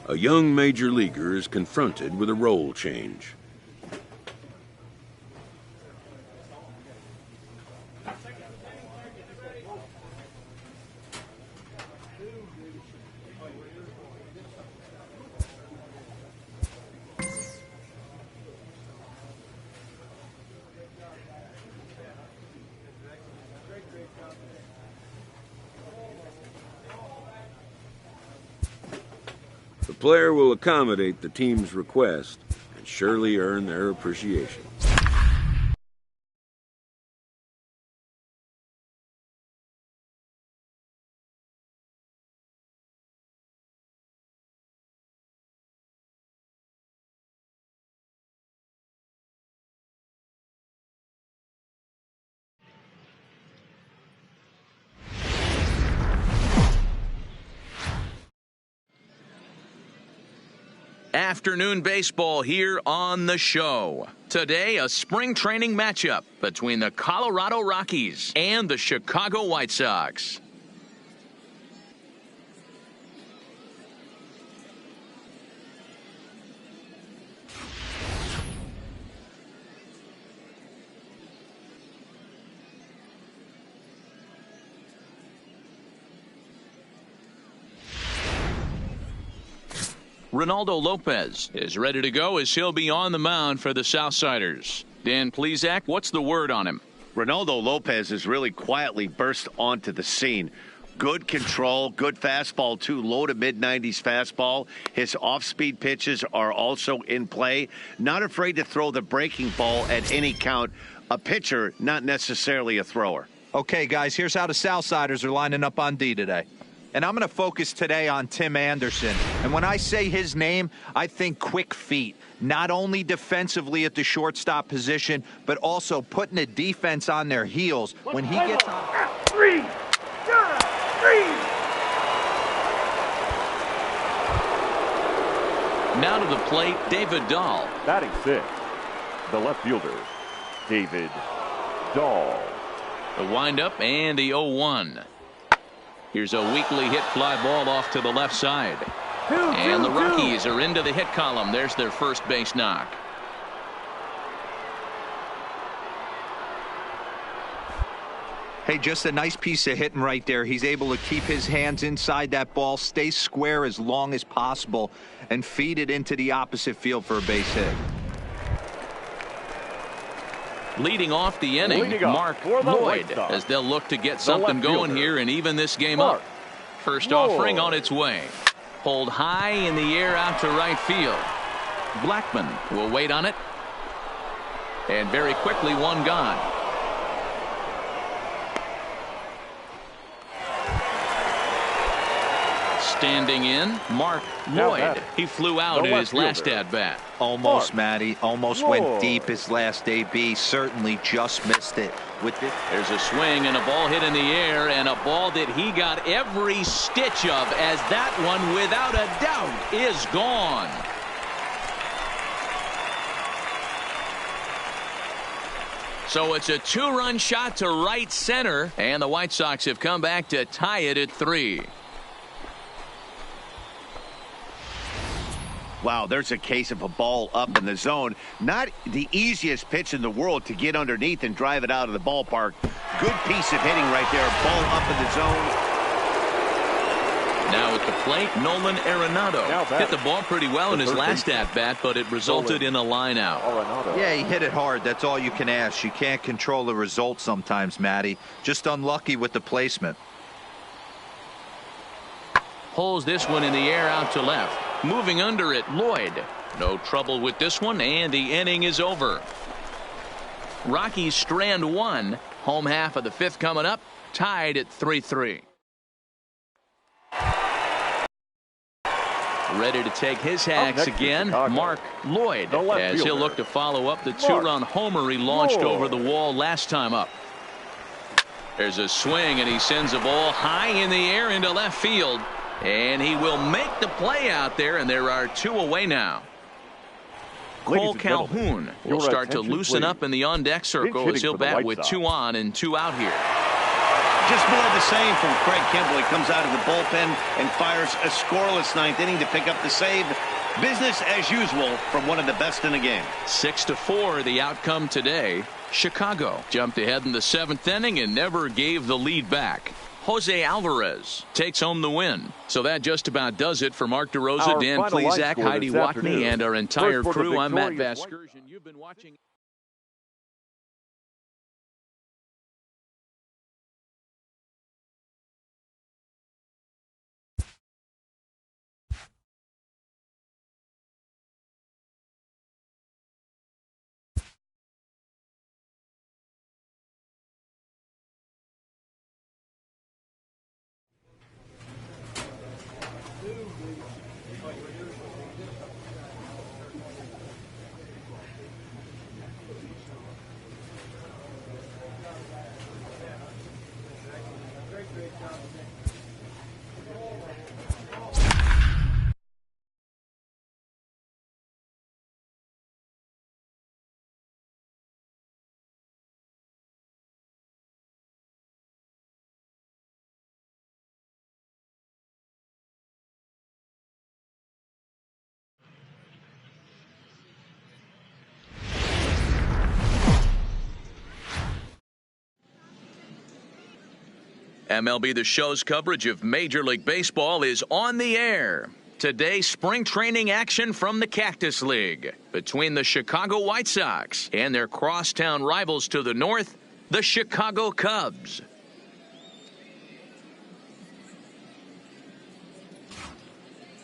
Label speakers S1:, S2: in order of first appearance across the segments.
S1: A young major leaguer is confronted with a role change. The player will accommodate the team's request and surely earn their appreciation.
S2: Afternoon baseball here on the show. Today, a spring training matchup between the Colorado Rockies and the Chicago White Sox. Ronaldo Lopez is ready to go as he'll be on the mound for the Southsiders. Dan Plesac, what's the word on him?
S3: Ronaldo Lopez has really quietly burst onto the scene. Good control, good fastball too, low to mid-90s fastball. His off-speed pitches are also in play. Not afraid to throw the breaking ball at any count. A pitcher, not necessarily a thrower.
S4: Okay, guys, here's how the Southsiders are lining up on D today. And I'm going to focus today on Tim Anderson. And when I say his name, I think quick feet. Not only defensively at the shortstop position, but also putting the defense on their heels. When he gets on...
S5: Three!
S2: Now to the plate, David Dahl.
S6: Batting sixth, the left fielder, David Dahl.
S2: The windup and the 0-1. Here's a weakly hit fly ball off to the left side. And the Rockies are into the hit column. There's their first base knock.
S4: Hey, just a nice piece of hitting right there. He's able to keep his hands inside that ball, stay square as long as possible, and feed it into the opposite field for a base hit.
S2: Leading off the inning, Mark Lloyd, as they'll look to get something going here and even this game up. First offering on its way. Pulled high in the air out to right field. Blackman will wait on it. And very quickly, one gone. Standing in, Mark Lloyd. He flew out in his last at-bat.
S4: Almost, Matty. Almost went deep his last AB. Certainly just missed it.
S2: There's a swing and a ball hit in the air, and a ball that he got every stitch of, as that one, without a doubt, is gone. So it's a two-run shot to right center, and the White Sox have come back to tie it at 3.
S3: Wow, there's a case of a ball up in the zone. Not the easiest pitch in the world to get underneath and drive it out of the ballpark. Good piece of hitting right there. Ball up in the zone.
S2: Now at the plate, Nolan Arenado hit the ball pretty well in his last at-bat, but it resulted in a line out.
S4: Yeah, he hit it hard. That's all you can ask. You can't control the result sometimes, Matty. Just unlucky with the placement.
S2: Pulls this one in the air out to left. Moving under it, Lloyd. No trouble with this one, and the inning is over. Rockies strand 1. Home half of the 5th coming up, tied at 3-3. Ready to take his hacks again, Mark Lloyd, as he'll look to follow up the 2-run homer he launched over the wall last time up. There's a swing, and he sends a ball high in the air into left field. And he will make the play out there, and there are 2 away now. Cole Calhoun will start to loosen up in the on-deck circle as he'll bat with 2 on and 2 out here.
S3: just more of the same from Craig Kimbrell. He comes out of the bullpen and fires a scoreless ninth inning to pick up the save. Business as usual from one of the best in the game.
S2: 6-4 the outcome today. Chicago jumped ahead in the 7th inning and never gave the lead back. Jose Alvarez takes home the win. So that just about does it for Mark DeRosa, Dan Plesac, Heidi Watney, and our entire crew. I'm Matt Vasgersian. You've been watching. MLB The Show's coverage of Major League Baseball is on the air. Today, spring training action from the Cactus League between the Chicago White Sox and their crosstown rivals to the north, the Chicago Cubs.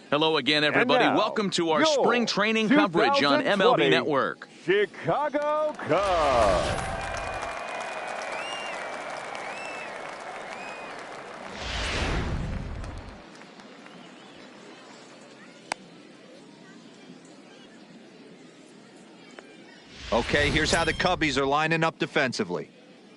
S2: Hello again, everybody. Welcome to our spring training coverage on MLB Network.
S6: Chicago Cubs.
S4: Okay, here's how the Cubbies are lining up defensively.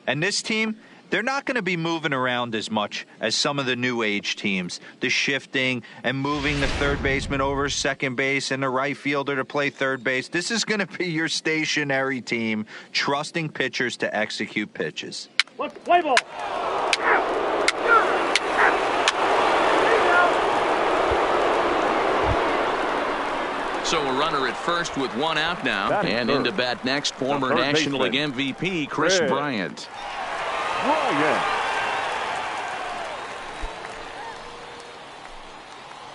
S4: And this team, they're not going to be moving around as much as some of the new age teams. The shifting and moving the third baseman over second base and the right fielder to play third base. This is going to be your stationary team, trusting pitchers to execute pitches.
S6: Let's play ball.
S2: So a runner at first with one out now. And into bat next, former National League MVP Chris Bryant.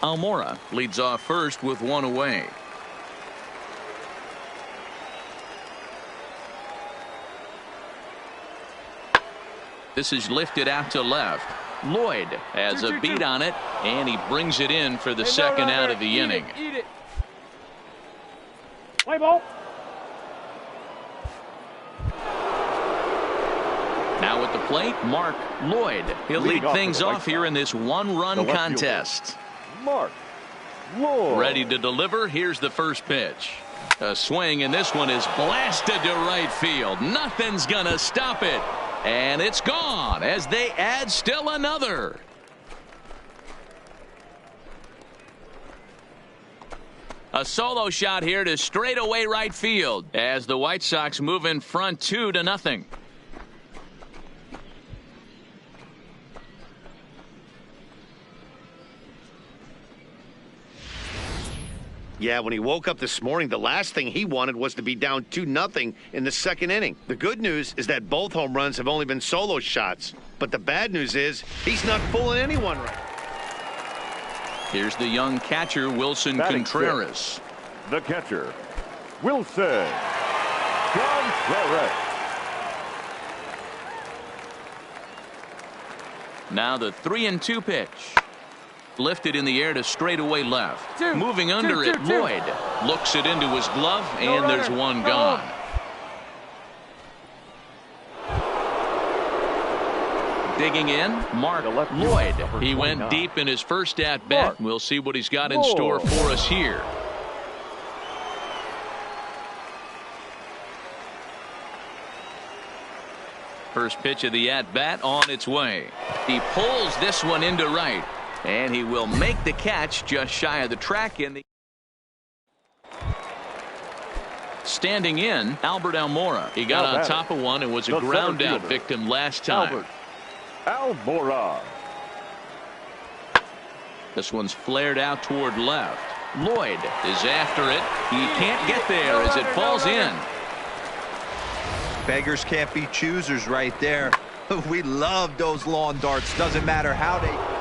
S2: Almora leads off first with one away. This is lifted out to left. Lloyd has a beat on it, and he brings it in for the second out of the inning.
S6: Play ball.
S2: Now at the plate, Mark Lloyd. He'll lead things off here in this one-run contest.
S6: Mark Lloyd.
S2: Ready to deliver. Here's the first pitch. A swing, and this one is blasted to right field. Nothing's going to stop it. And it's gone as they add still another. A solo shot here to straightaway right field as the White Sox move in front 2-0.
S3: Yeah, when he woke up this morning, the last thing he wanted was to be down 2-0 in the second inning. The good news is that both home runs have only been solo shots. But the bad news is he's not fooling anyone right.
S2: Here's the young catcher, Wilson Contreras.
S6: The catcher, Wilson Contreras.
S2: Now the 3-2 pitch. Lifted in the air to straightaway left. Moving under it, Lloyd looks it into his glove, and there's one gone. Digging in, Mark Lloyd. He went deep in his first at-bat. We'll see what he's got in store for us here. First pitch of the at-bat on its way. He pulls this one into right. And he will make the catch just shy of the track. Standing in, Albert Almora. He got on top of one and was a ground out victim last time.
S6: Almora.
S2: This one's flared out toward left. Lloyd is after it. He can't get there as it falls in.
S4: Beggars can't be choosers right there. We love those lawn darts. Doesn't matter how they...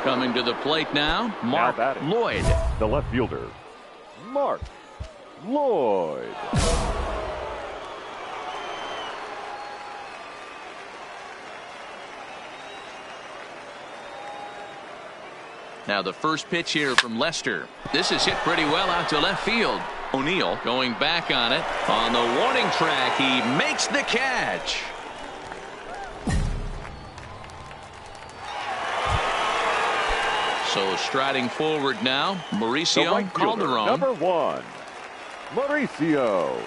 S2: Coming to the plate now, Mark Lloyd.
S6: The left fielder, Mark Lloyd.
S2: Now the first pitch here from Lester. This is hit pretty well out to left field. O'Neill going back on it. On the warning track, he makes the catch. So striding forward now, Mauricio
S6: Right
S2: Calderon.
S6: Number 1, Mauricio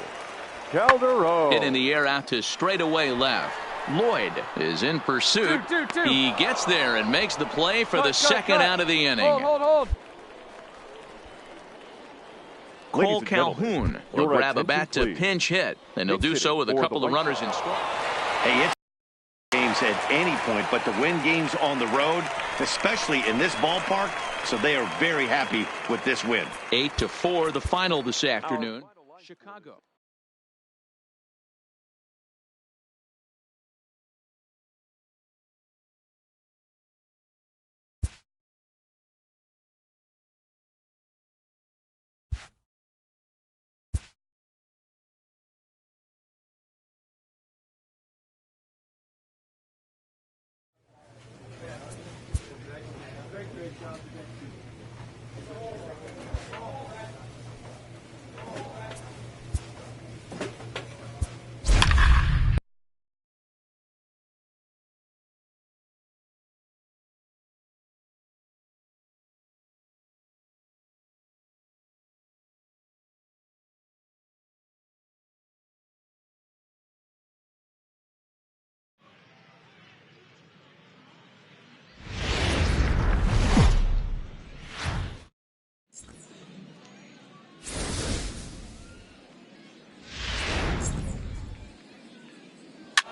S6: Calderon.
S2: Hit in the air out to straightaway left. Lloyd is in pursuit. He gets there and makes the play for the second out of the inning.
S6: Hold.
S2: Cole Calhoun will grab a bat to pinch hit, and he'll do so with a couple of runners in score.
S3: Hey, it's games at any point, but to win games on the road, especially in this ballpark, so they are very happy with this win.
S2: 8-4 the final this afternoon. Chicago.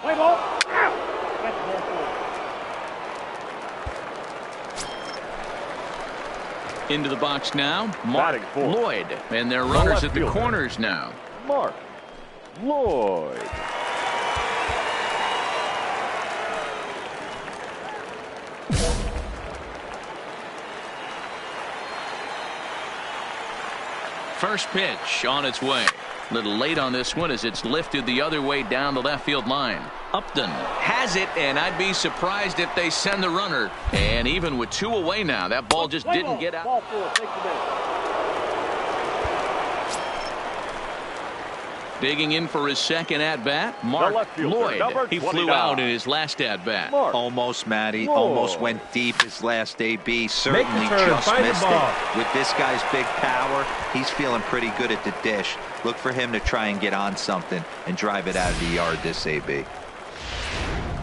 S6: Play ball.
S2: Into the box now, Mark
S6: Batting fourth.
S2: Lloyd. And their runners
S6: left
S2: at the
S6: fielder.
S2: corners now.
S6: Mark Lloyd.
S2: First pitch on its way. A little late on this one as it's lifted the other way down the left field line. Upton has it, and I'd be surprised if they send the runner. And even with 2 away now, that ball just didn't get out.
S6: Ball 4, take the man.
S2: Digging in for his second at-bat, Mark
S6: left fielder,
S2: Lloyd.
S6: number
S2: He flew
S6: 29.
S2: out in his last at-bat.
S6: Mark
S4: Almost, Matty.
S6: Lloyd.
S4: Almost went deep his last AB. Certainly
S5: turn,
S4: just
S5: find the
S4: missed
S5: ball.
S4: it. With this guy's big power, he's feeling pretty good at the dish. Look for him to try and get on something and drive it out of the yard this AB.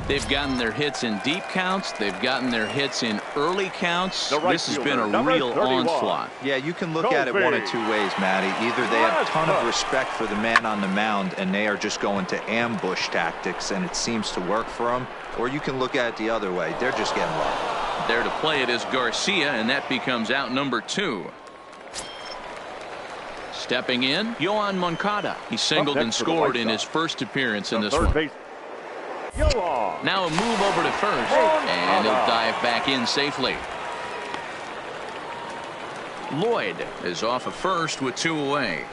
S2: They've gotten their hits in deep counts. They've gotten their hits in early counts.
S6: The right
S2: This has been
S6: fielder,
S2: a
S6: number
S2: real
S6: 31.
S2: onslaught.
S4: Yeah, you can look at it one of 2 ways, Matty. Either they have a ton of respect for the man on the mound and they are just going to ambush tactics and it seems to work for them, or you can look at it the other way. They're just getting lucky.
S2: There to play it is Garcia, and that becomes out number 2. Stepping in, Yohan Moncada. He singled
S6: Up
S2: and
S6: next for the
S2: scored
S6: White
S2: in his
S6: Sox.
S2: first appearance in
S6: The
S2: this
S6: third
S2: one.
S6: base. Yohan.
S2: Now a move over to first, and he'll dive back in safely. Lloyd is off of first with 2 away.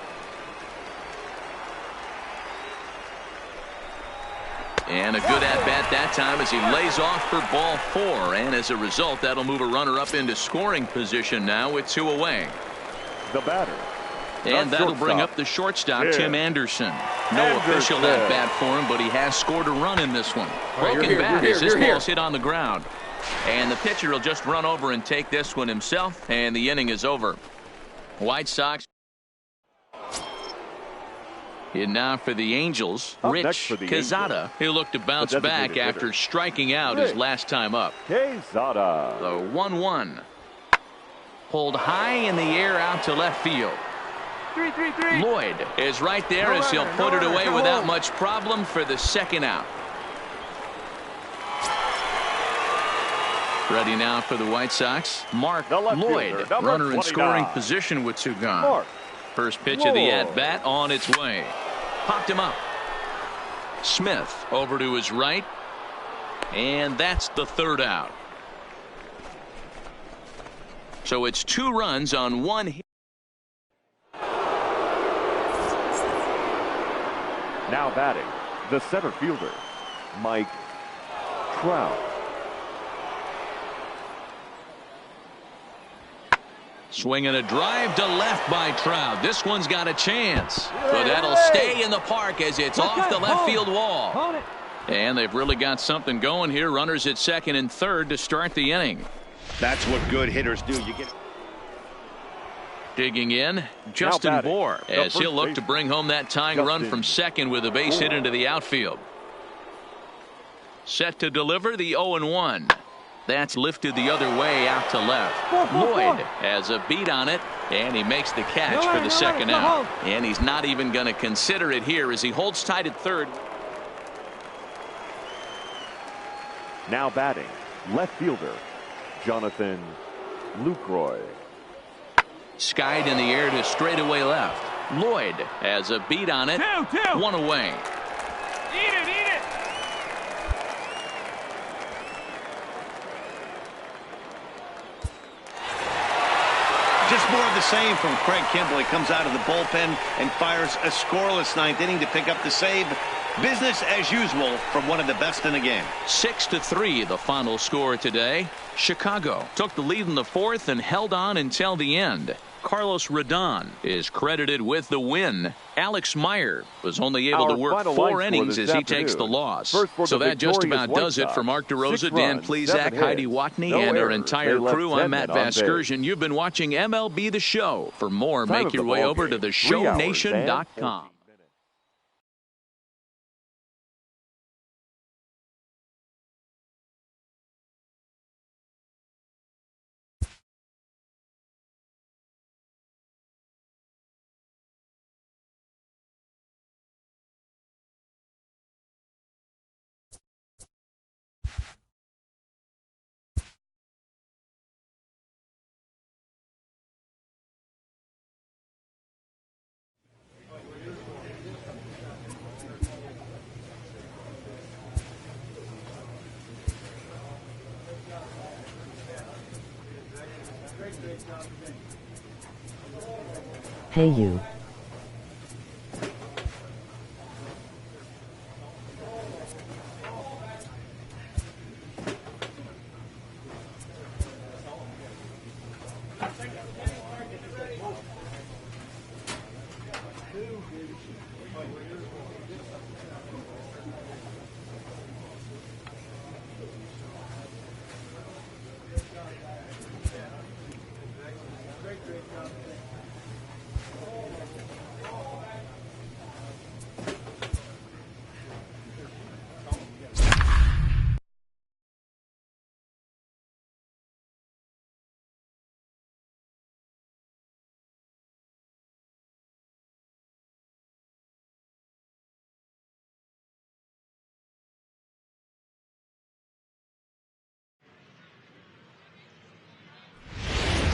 S2: And a good at-bat that time as he lays off for ball 4. And as a result, that'll move a runner up into scoring position now with 2 away.
S6: The batter.
S2: And
S6: The
S2: that'll bring
S6: shortstop.
S2: up the shortstop,
S6: Tim
S2: Tim Anderson. No official
S6: Anderson.
S2: at-bat for him, but he has scored a run in this one.
S5: right, you're
S2: Broken
S5: here,
S2: bat
S5: you're
S2: as
S5: here,
S2: this
S5: you're
S2: ball's hit on the ground. And the pitcher will just run over and take this one himself, and the inning is over. White Sox in now for the Angels,
S6: Up next
S2: Rich
S6: for the
S2: Quezada. He'll look to bounce
S6: The
S2: back
S6: designated
S2: after
S6: hitter.
S2: striking out his
S6: Rich.
S2: last time up.
S6: Quezada.
S2: The 1-1. Pulled high in the air out to left field. Lloyd is right there as he'll put it away without much problem for the second out. Ready now for the White Sox, Mark
S6: The left
S2: Lloyd,
S6: fielder, number
S2: runner in
S6: 29.
S2: scoring position with two gone.
S6: Mark
S2: First pitch of the
S6: Lloyd.
S2: at-bat on its way. Popped him up. Smith over to his right. And that's the third out. So it's 2 runs on 1 hit.
S6: Now batting, the center fielder, Mike Trout.
S2: Swinging a drive to left by Trout. This one's got a chance. But that'll stay in the park as it's off the left field wall. And they've really got something going here. Runners at second and third to start the inning.
S3: That's what good hitters do. You get
S2: Digging in, Justin
S6: batting,
S2: Bohr,
S6: the
S2: as he'll
S6: first
S2: look to
S6: baseman,
S2: bring home that tying run
S6: Justin
S2: from second with a base hit
S6: Bohr.
S2: into the outfield. Set to deliver the 0-1. That's lifted the other way out to left. Lloyd has a beat on it, and he makes the catch for the second out. And he's not even going to consider it here as he holds tight at third.
S6: Now batting, left fielder, Jonathan Lucroy.
S2: Skied in the air to straightaway left. Lloyd has a beat on it. 1 away.
S5: Eat it.
S3: just more of the same from Craig Kimbrell. He comes out of the bullpen and fires a scoreless ninth inning to pick up the save. Business as usual from one of the best in the game.
S2: 6-3 the final score today. Chicago took the lead in the fourth and held on until the end. Carlos Rodon is credited with the win. Alex Meyer was only able to work 4 innings as he takes the loss. So that just about does it for Mark DeRosa, Dan Plesac, Heidi Watney, and our entire crew. I'm Matt Vasgersian. You've been watching MLB The Show. For more, make your way over to theshownation.com.
S7: Hey you.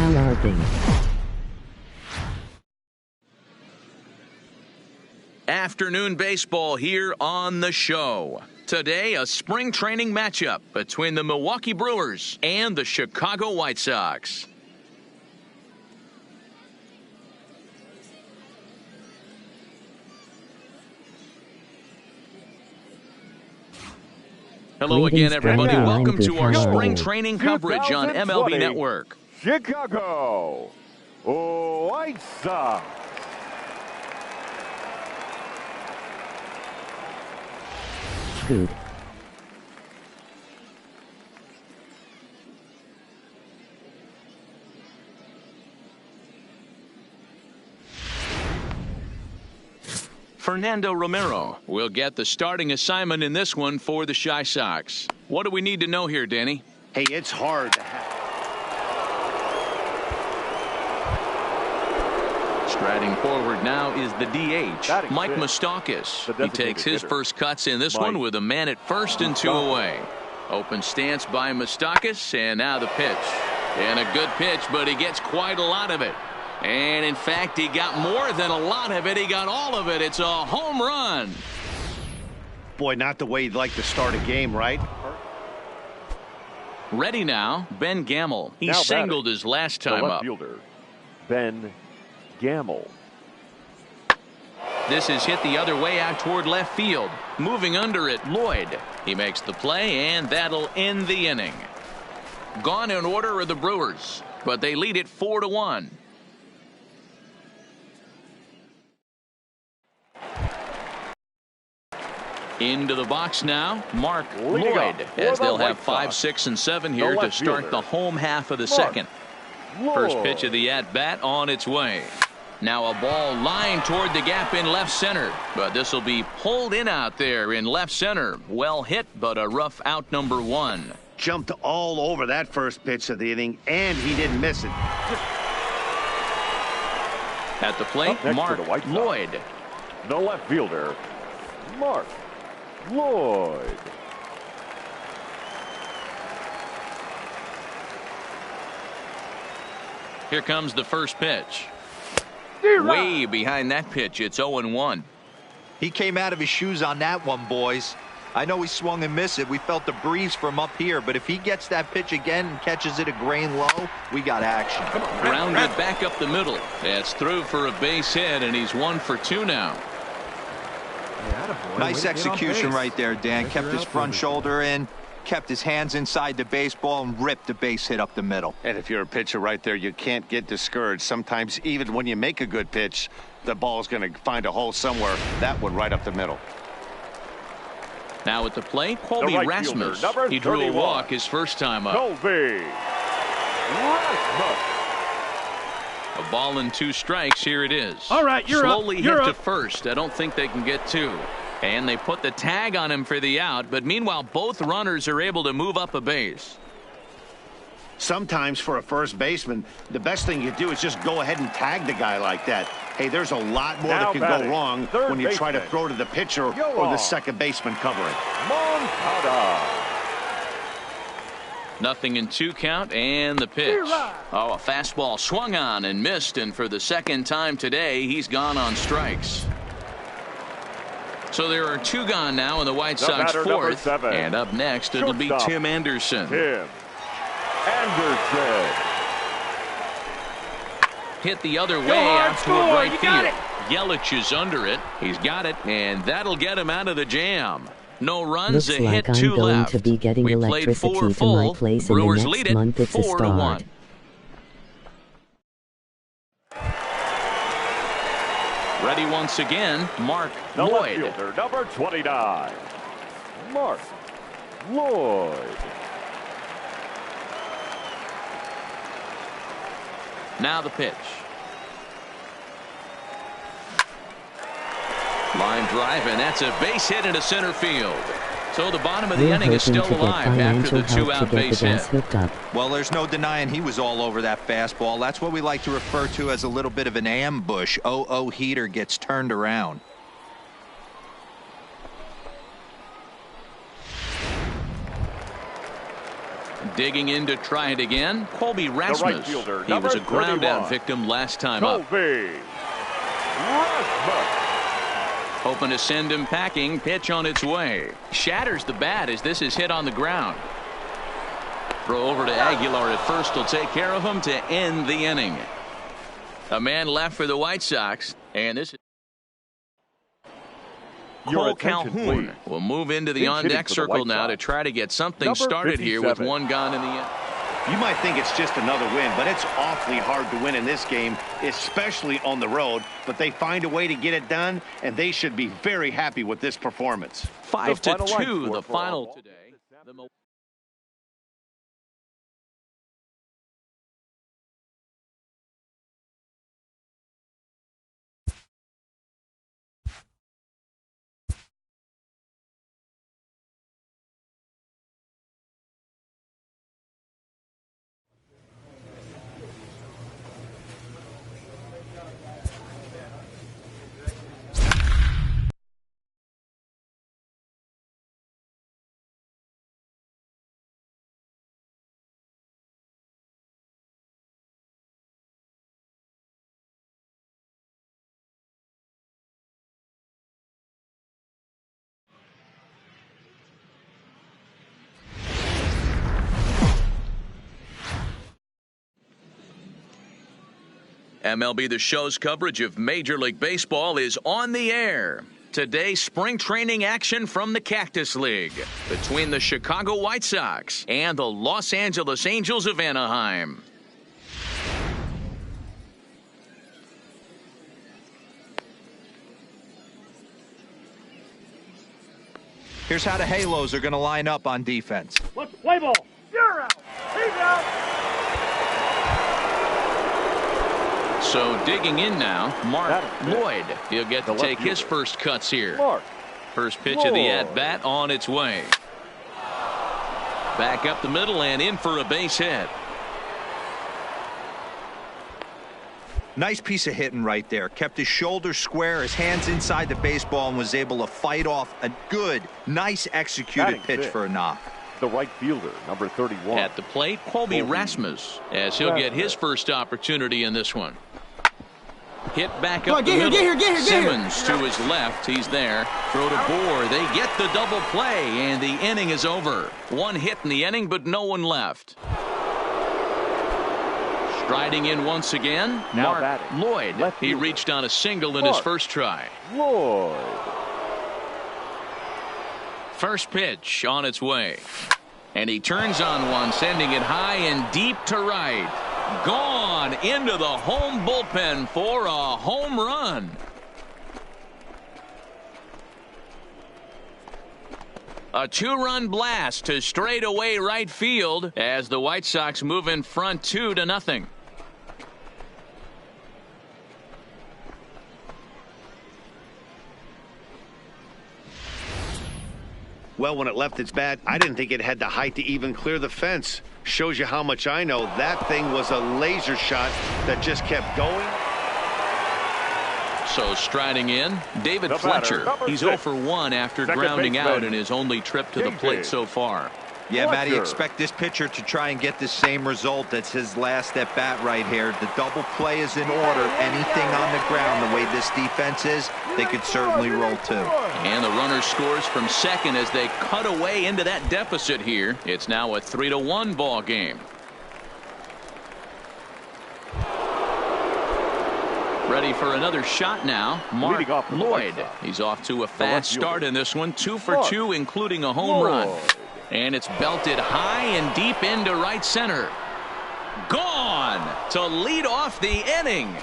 S7: MLB.
S2: Afternoon baseball here on the show. Today, a spring training matchup between the Milwaukee Brewers and the Chicago White Sox. Hello again, everybody. Welcome to our spring training coverage on MLB Network.
S6: Chicago White Sox.
S7: Good.
S2: Fernando Romero will get the starting assignment in this one for the Chi Sox. What do we need to know here, Danny?
S3: Hey, it's hard to have.
S2: Striding forward now is the DH, Mike
S6: fifth,
S2: Moustakas.
S6: the
S2: He takes his
S6: hitter.
S2: first cuts in this
S6: Mike
S2: one with a man at first and 2 away. Open stance by Moustakas, and now the pitch. And a good pitch, but he gets quite a lot of it. And in fact, he got more than a lot of it. He got all of it. It's a home run.
S3: Boy, not the way you'd like to start a game, right?
S2: Ready now, Ben Gamel. He singled his last time up.
S6: Fielder, Ben Gamel.
S2: This is hit the other way out toward left field. Moving under it, Lloyd. He makes the play, and that'll end the inning. Gone in order are the Brewers, but they lead it 4-1. Into the box now, Mark Lloyd, as they'll have 5, 6, and 7 here to start the home half of the second. First pitch of the at-bat on its way. Now a ball lined toward the gap in left center, but this will be pulled in out there in left center. Well hit, but a rough out, number 1.
S3: Jumped all over that first pitch of the inning, and he didn't miss it.
S2: At the plate, Mark Lloyd.
S6: The left fielder, Mark Lloyd.
S2: Here comes the first pitch. Way behind that pitch. It's 0-1.
S4: He came out of his shoes on that one, boys. I know he swung and missed it. We felt the breeze from up here, but if he gets that pitch again and catches it a grain low, we got action.
S2: Grounded back up the middle. That's through for a base hit, and he's 1 for 2 now.
S4: Nice execution right there, Dan. Kept his front shoulder in, kept his hands inside the baseball, and ripped the base hit up the middle.
S3: And if you're a pitcher right there, you can't get discouraged. Sometimes even when you make a good pitch, the ball's going to find a hole somewhere. That one right up the middle.
S2: Now at the plate, Colby Rasmus. He drew a walk his first time up.
S6: Colby Rasmus.
S2: A ball and 2 strikes. Here it is.
S5: All right, you're
S2: Slowly
S5: up. You're
S2: hit
S5: up.
S2: to first. I don't think they can get 2. And they put the tag on him for the out, but meanwhile both runners are able to move up a base.
S3: Sometimes for a first baseman, the best thing you do is just go ahead and tag the guy like that. Hey, there's a lot more that can go wrong when you try to throw to the pitcher or the second baseman covering.
S6: Moncada.
S2: Nothing in 2 count, and the pitch. Oh, a fastball swung on and missed, and for the second time today, he's gone on strikes. So there are 2 gone now in the White Sox fourth, and up next it'll be Tim Anderson.
S6: Tim Anderson.
S2: Hit the other way out toward right field. Yelich is under it. He's got it, and that'll get him out of the jam. No runs,
S7: Looks
S2: a
S7: like
S2: hit,
S7: I'm
S2: 2
S7: going
S2: left.
S7: to be getting
S2: We played
S7: electricity
S2: 4
S7: to
S2: full.
S7: my place in the
S2: Brewers
S7: next
S2: lead it
S7: month. It's a
S2: 4-1.
S7: start.
S2: Ready once again, Mark
S6: The left
S2: Lloyd.
S6: fielder, number 29, Mark Lloyd.
S2: Now the pitch. Line drive, and that's a base hit into center field. So the bottom of the
S7: We're
S2: inning is
S7: hoping
S2: still
S7: to get
S2: alive after the
S7: financial help
S2: 2-out
S7: to get
S2: base
S7: the
S2: hit.
S7: gas hooked up.
S4: Well, there's no denying he was all over that fastball. That's what we like to refer to as a little bit of an ambush. 0-0 heater gets turned around.
S2: Digging in to try it again, Colby Rasmus.
S6: right fielder,
S2: He was a
S6: number
S2: ground out
S6: 31.
S2: victim last time up.
S6: Colby Rasmus.
S2: Hoping to send him packing. Pitch on its way. Shatters the bat as this is hit on the ground. Throw over to Aguilar at first will take care of him to end the inning. A man left for the White Sox, and this is
S6: Your
S2: Cole
S6: attention,
S2: Calhoun
S6: please.
S2: will move into the
S6: Pinch
S2: on
S6: hitting
S2: deck
S6: for the
S2: circle
S6: White
S2: now to
S6: Sox.
S2: try to get something
S6: Number
S2: started here with
S6: 57.
S2: 1 gone in the end.
S3: You might think it's just another win, but it's awfully hard to win in this game, especially on the road. But they find a way to get it done, and they should be very happy with this performance.
S2: 5-2, the final today. MLB The Show's coverage of Major League Baseball is on the air. Today, spring training action from the Cactus League between the Chicago White Sox and the Los Angeles Angels of Anaheim.
S4: Here's how the Halos are going to line up on defense.
S5: Let's play ball. You're out. He's out.
S2: So digging in now, Mark Lloyd. He'll get to take his first cuts here. First pitch of the at-bat on its way. Back up the middle and in for a base hit.
S4: Nice piece of hitting right there. Kept his shoulders square, his hands inside the baseball, and was able to fight off a good, nice executed pitch for a knock.
S6: The right fielder, number 31.
S2: At the plate, Colby Rasmus, as he'll get his first opportunity in this one. Hit back up the middle. Simmons to his left. He's there. Throw to Bohr. They get the double play, and the inning is over. One hit in the inning, but no one left. Striding in once again, Mark Lloyd. He reached on a single in his first try.
S6: Lloyd.
S2: First pitch on its way. And he turns on one, sending it high and deep to right. Gone into the home bullpen for a home run. A two-run blast to straightaway right field as the White Sox move in front 2-0.
S3: Well, when it left its bat, I didn't think it had the height to even clear the fence. Shows you how much I know. That thing was a laser shot that just kept going.
S2: So striding in, David Fletcher. He's 0 for 1 after grounding out in his only trip to the plate so far.
S4: Yeah, Matty, expect this pitcher to try and get the same result. That's his last at bat right here. The double play is in order. Anything on the ground, the way this defense is, they could certainly roll too.
S2: And the runner scores from second as they cut away into that deficit here. It's now a 3-1 ball game. Ready for another shot now, Mark Lloyd. He's off to a fast start in this one, 2 for 2, including a home run. And it's belted high and deep into right center. Gone to lead off the inning.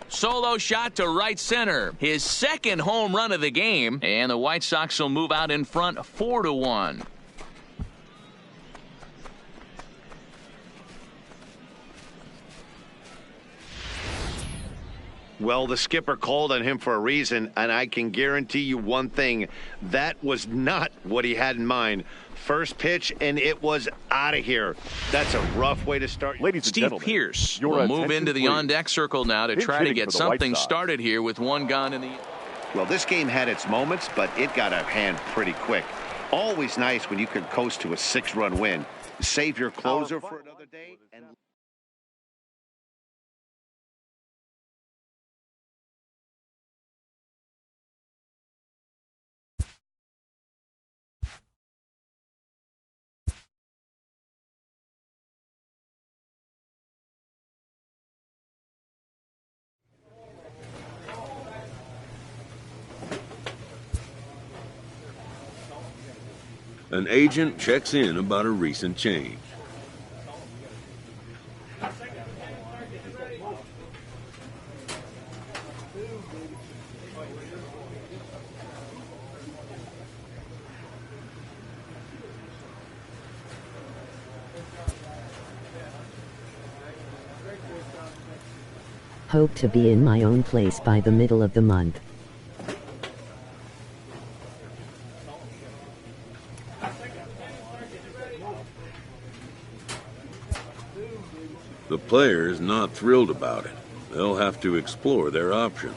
S2: Solo shot to right center. His second home run of the game. And the White Sox will move out in front 4-1.
S3: Well, the skipper called on him for a reason, and I can guarantee you one thing. That was not what he had in mind. First pitch, and it was out of here. That's a rough way to start.
S6: Ladies and
S2: Steve
S6: gentlemen,
S2: Pierce will move into the on-deck circle now to try to get something started here with one gun in the...
S3: Well, this game had its moments, but it got out of hand pretty quick. Always nice when you can coast to a 6-run win. Save your closer for another day. And
S1: An agent checks in about a recent change.
S7: Hope to be in my own place by the middle of the month.
S1: The player's not thrilled about it. They'll have to explore their options.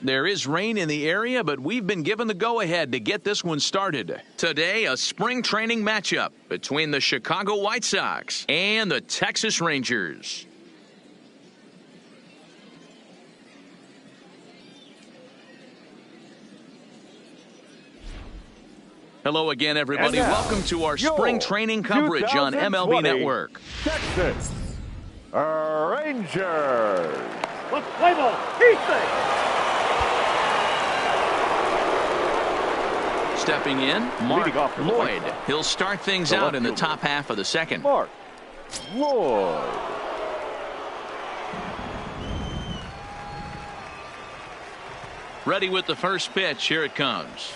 S2: There is rain in the area, but we've been given the go-ahead to get this one started. Today, a spring training matchup between the Chicago White Sox and the Texas Rangers. Hello again, everybody. Welcome to our spring training coverage on MLB Network.
S6: Texas Rangers.
S5: Let's play ball.
S2: Stepping in, Mark Lloyd. He'll start things out in the top half of the second.
S6: Mark Lloyd.
S2: Ready with the first pitch. Here it comes.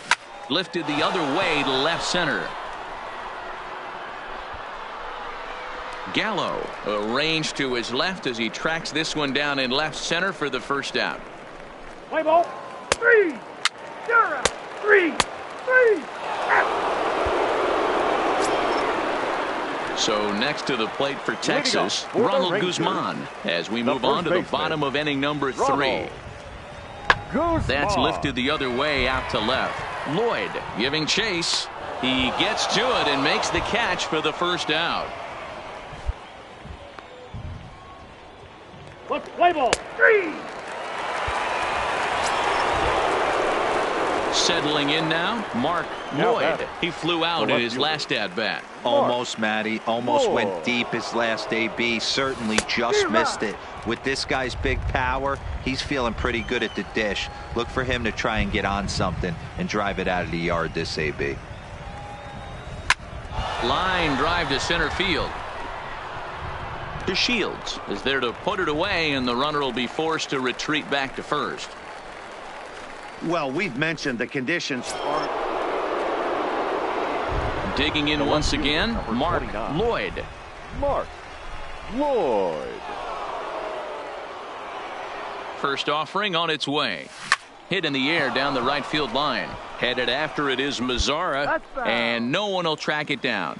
S2: Lifted the other way to left center. Gallo arranged to his left as he tracks this one down in left center for the first out.
S5: Play ball. 3. You're out. 3.
S2: So next to the plate for Texas, Ronald Guzman, as we move on to the bottom of inning number 3. That's lifted the other way out to left. Lloyd giving chase. He gets to it and makes the catch for the first out.
S5: Let's play ball. 3.
S2: Settling in now, Mark Lloyd. He flew out in his last at-bat.
S4: Almost, Matty. Almost went deep his last AB. Certainly just missed it. With this guy's big power, he's feeling pretty good at the dish. Look for him to try and get on something and drive it out of the yard this AB.
S2: Line drive to center field. To Shields is there to put it away, and the runner will be forced to retreat back to first.
S3: Well, we've mentioned the conditions are.
S2: Digging in once again, Mark Lloyd.
S6: Mark Lloyd.
S2: First offering on its way. Hit in the air down the right field line. Headed after it is Mazzara, and no one will track it down.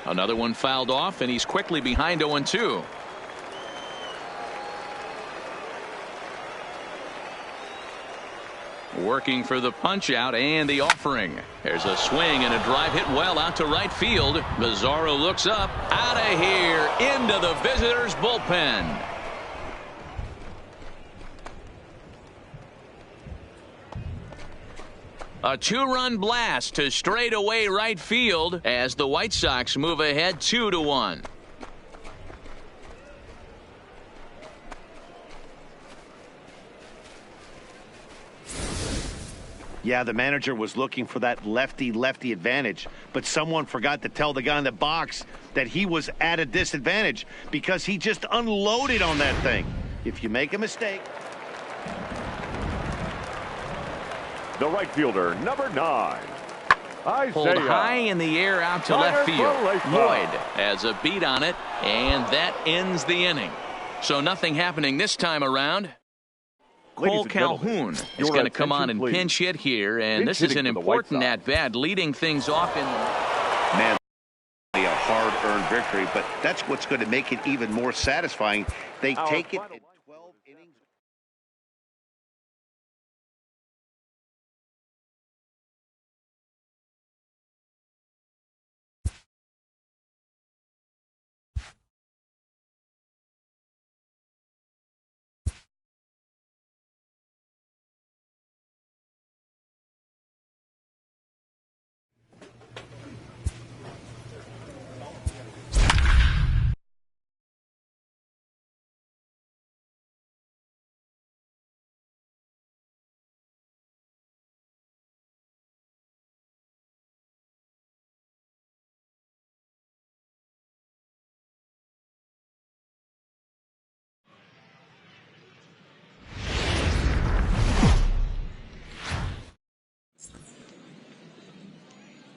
S2: Another one fouled off, and he's quickly behind 0-2. Working for the punch out and the offering. There's a swing and a drive hit well out to right field. Mazzara looks up, out of here, into the visitors' bullpen. A 2-run blast to straightaway right field as the White Sox move ahead 2-1.
S3: Yeah, the manager was looking for that lefty-lefty advantage, but someone forgot to tell the guy in the box that he was at a disadvantage because he just unloaded on that thing. If you make a mistake.
S6: The right fielder, number 9.
S2: Pulled high in the air out to left field. Lloyd has a beat on it, and that ends the inning. So nothing happening this time around. Cole Calhoun is going to come on and pinch hit here, and this is an important at-bat, leading things off in the...
S3: Man, a hard-earned victory, but that's what's going to make it even more satisfying. They take it in 12 innings.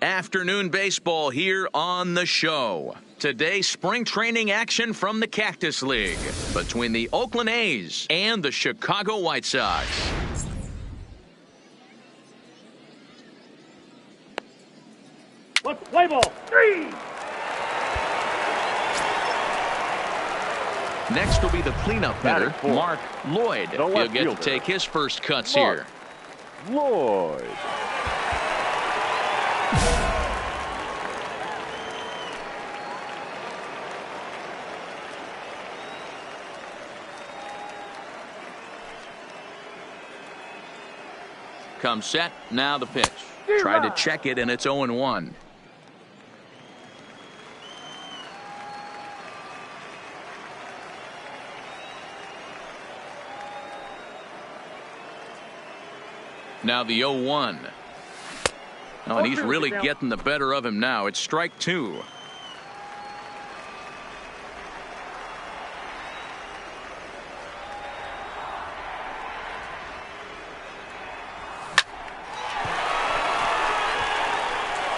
S2: Afternoon baseball here on the show. Today, spring training action from the Cactus League between the Oakland A's and the Chicago White Sox.
S5: Let's play ball. 3.
S2: Next will be the cleanup hitter,
S6: Batting
S2: Mark Lloyd.
S6: the
S2: He'll
S6: left
S2: get to
S6: fielder.
S2: take his first cuts
S6: Mark
S2: here.
S6: Lloyd.
S2: Comes set. Now the pitch. Tried to check it, and it's 0-1. Now the 0-1. Oh, and he's really getting the better of him now. It's strike 2.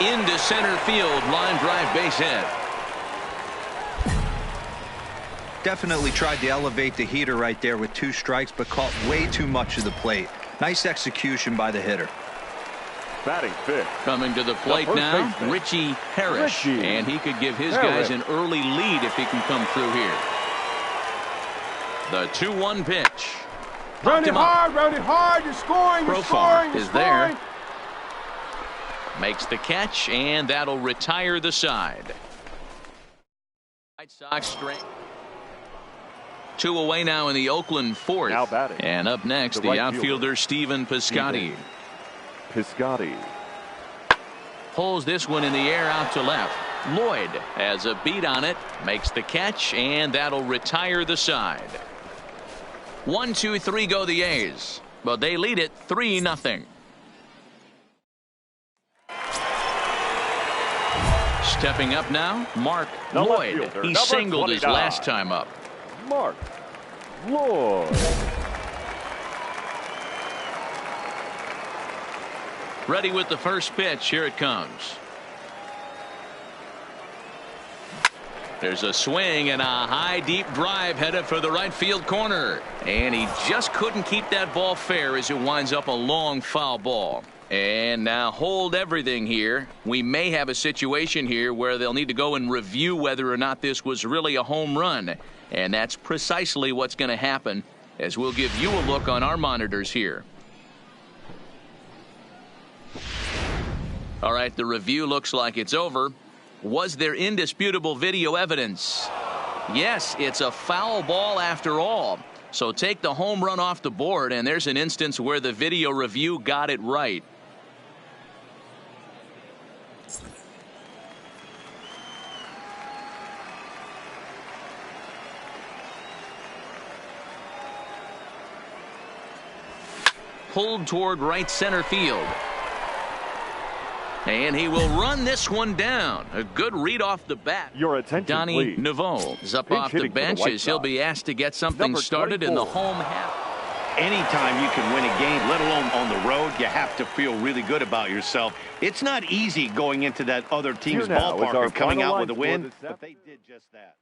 S2: Into center field, line drive, base hit.
S4: Definitely tried to elevate the heater right there with 2 strikes, but caught way too much of the plate. Nice execution by the hitter.
S6: Batting fifth.
S2: Coming to the plate
S6: first
S2: now,
S6: baseman.
S2: Richie Harris.
S6: Richie
S2: And he could give his
S6: Harris.
S2: guys an early lead if he can come through here. The 2-1 pitch.
S5: Run it
S2: him up.
S5: hard, you're scoring, you're
S2: Profar
S5: scoring, you're
S2: is there.
S5: scoring.
S2: Makes the catch, and that'll retire the side. White Sox straight. 2 away now in the Oakland fourth.
S6: Now batting.
S2: And up next,
S6: The
S2: the
S6: right
S2: outfielder,
S6: fielder,
S2: Stephen Piscotty.
S6: Piscotty.
S2: Pulls this one in the air out to left. Lloyd has a beat on it, makes the catch, and that'll retire the side. 1-2-3 go the A's, but they lead it 3-0. Stepping up now, Mark
S6: The left
S2: Lloyd.
S6: fielder,
S2: He
S6: number
S2: singled his
S6: 29.
S2: last time up.
S6: Mark Lloyd.
S2: Ready with the first pitch. Here it comes. There's a swing and a high deep drive headed for the right field corner. And he just couldn't keep that ball fair as it winds up a long foul ball. And now hold everything here. We may have a situation here where they'll need to go and review whether or not this was really a home run. And that's precisely what's going to happen, as we'll give you a look on our monitors here. All right, the review looks like it's over. Was there indisputable video evidence? Yes, it's a foul ball after all. So take the home run off the board, and there's an instance where the video review got it right. Pulled toward right center field. And he will run this one down. A good read off the bat.
S6: Your attention,
S2: Donnie
S6: please.
S2: Naveau is up
S6: Pinch
S2: off the
S6: hitting for the
S2: bench
S6: White
S2: as he'll
S6: Sox.
S2: be asked to get something
S6: Number
S2: started in the
S6: 24.
S2: home half.
S3: Anytime you can win a game, let alone on the road, you have to feel really good about yourself. It's not easy going into that other team's
S6: Here now is
S3: ballpark
S6: our
S3: and coming
S6: final
S3: out with a
S6: line
S3: win,
S6: score this
S3: but they did just that.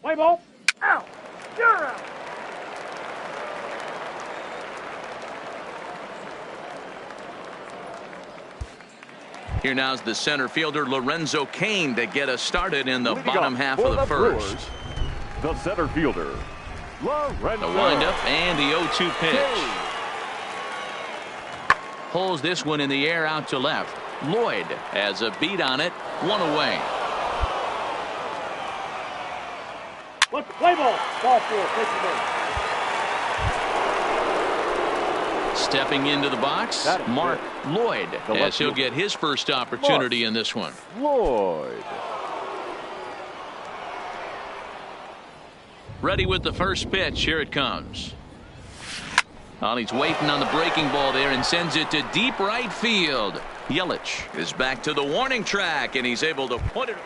S5: Play ball. Out. You're out.
S2: Here now's the center fielder Lorenzo Cain to get us started in the
S6: Leading
S2: bottom
S6: off
S2: half
S6: for
S2: of the first.
S6: Brewers, the center fielder, Lorenzo.
S2: The windup and the 0-2 pitch. Pulls this one in the air out to left. Lloyd has a beat on it. One away.
S5: Let's play ball. Ball 4. Take the ball.
S2: Stepping into the box, Mark Lloyd, as he'll get his first opportunity in this one.
S6: Lloyd.
S2: Ready with the first pitch. Here it comes. Well, he's waiting on the breaking ball there and sends it to deep right field. Yelich is back to the warning track, and he's able to put it.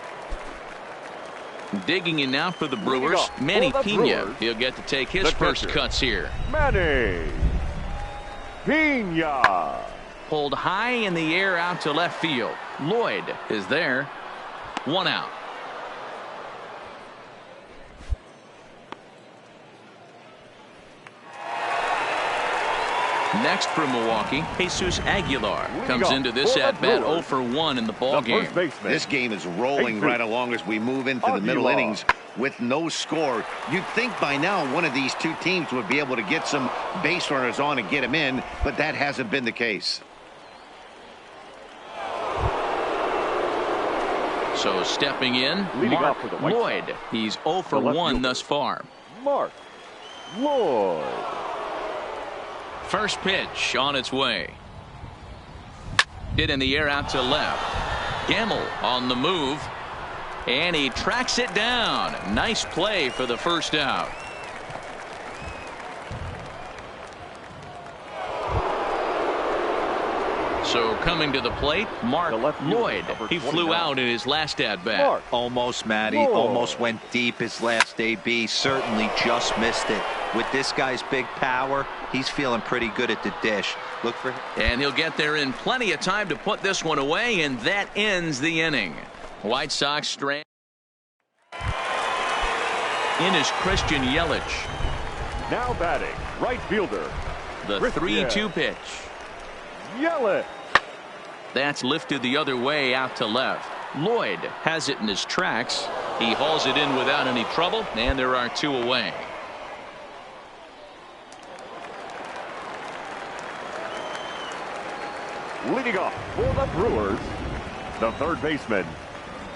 S2: Digging in now for the Brewers, Manny Pena. He'll get to take his first cuts here.
S6: Manny Pena.
S2: Pulled high in the air out to left field. Lloyd is there. 1 out. Next for Milwaukee, Jesus Aguilar comes into this at-bat 0 for 1 in the ballgame.
S3: This game is rolling right along as we move into the middle innings with no score. You'd think by now one of these two teams would be able to get some base runners on and get them in, but that hasn't been the case.
S2: So stepping in, Mark Lloyd. He's 0 for 1 thus far.
S6: Mark Lloyd.
S2: First pitch on its way. Hit in the air out to left. Gamble on the move. And he tracks it down. Nice play for the first out. So coming to the plate, Mark Lloyd. He flew out in his last at-bat.
S4: Almost, Matty. Almost went deep his last AB. Certainly just missed it. With this guy's big power, he's feeling pretty good at the dish. Look for him.
S2: And he'll get there in plenty of time to put this one away, and that ends the inning. White Sox strand. In is Christian Yelich.
S6: Now batting, right fielder.
S2: The 3-2 pitch.
S6: Yelich.
S2: That's lifted the other way out to left. Lloyd has it in his tracks. He hauls it in without any trouble, and there are 2 away.
S6: Leading off for the Brewers, the third baseman,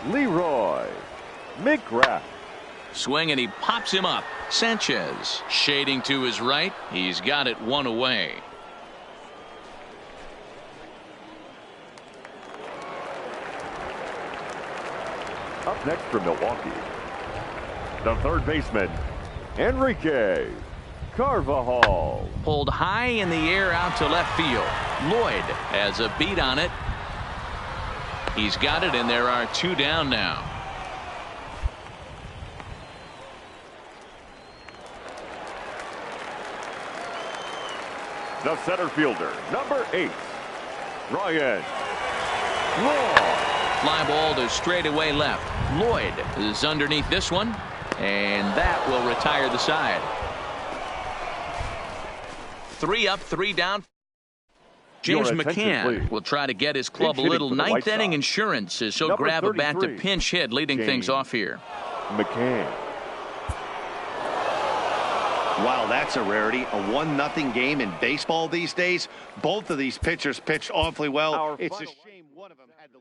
S6: Leroy McGrath.
S2: Swing, and he pops him up. Sanchez shading to his right. He's got it 1 away.
S6: Up next for Milwaukee, the third baseman, Enrique Carvajal.
S2: Pulled high in the air out to left field. Lloyd has a beat on it. He's got it, and there are 2 down now.
S6: The center fielder, number 8, Ryan Law.
S2: Fly ball to straightaway left. Lloyd is underneath this one, and that will retire the side. 3 up, 3 down. James McCann will try to get his club a little ninth inning insurance as he'll grab a bat to pinch hit, leading things off here.
S6: McCann.
S3: Wow, that's a rarity. A 1-0 game in baseball these days. Both of these pitchers pitched awfully well. It's a shame one of them had to.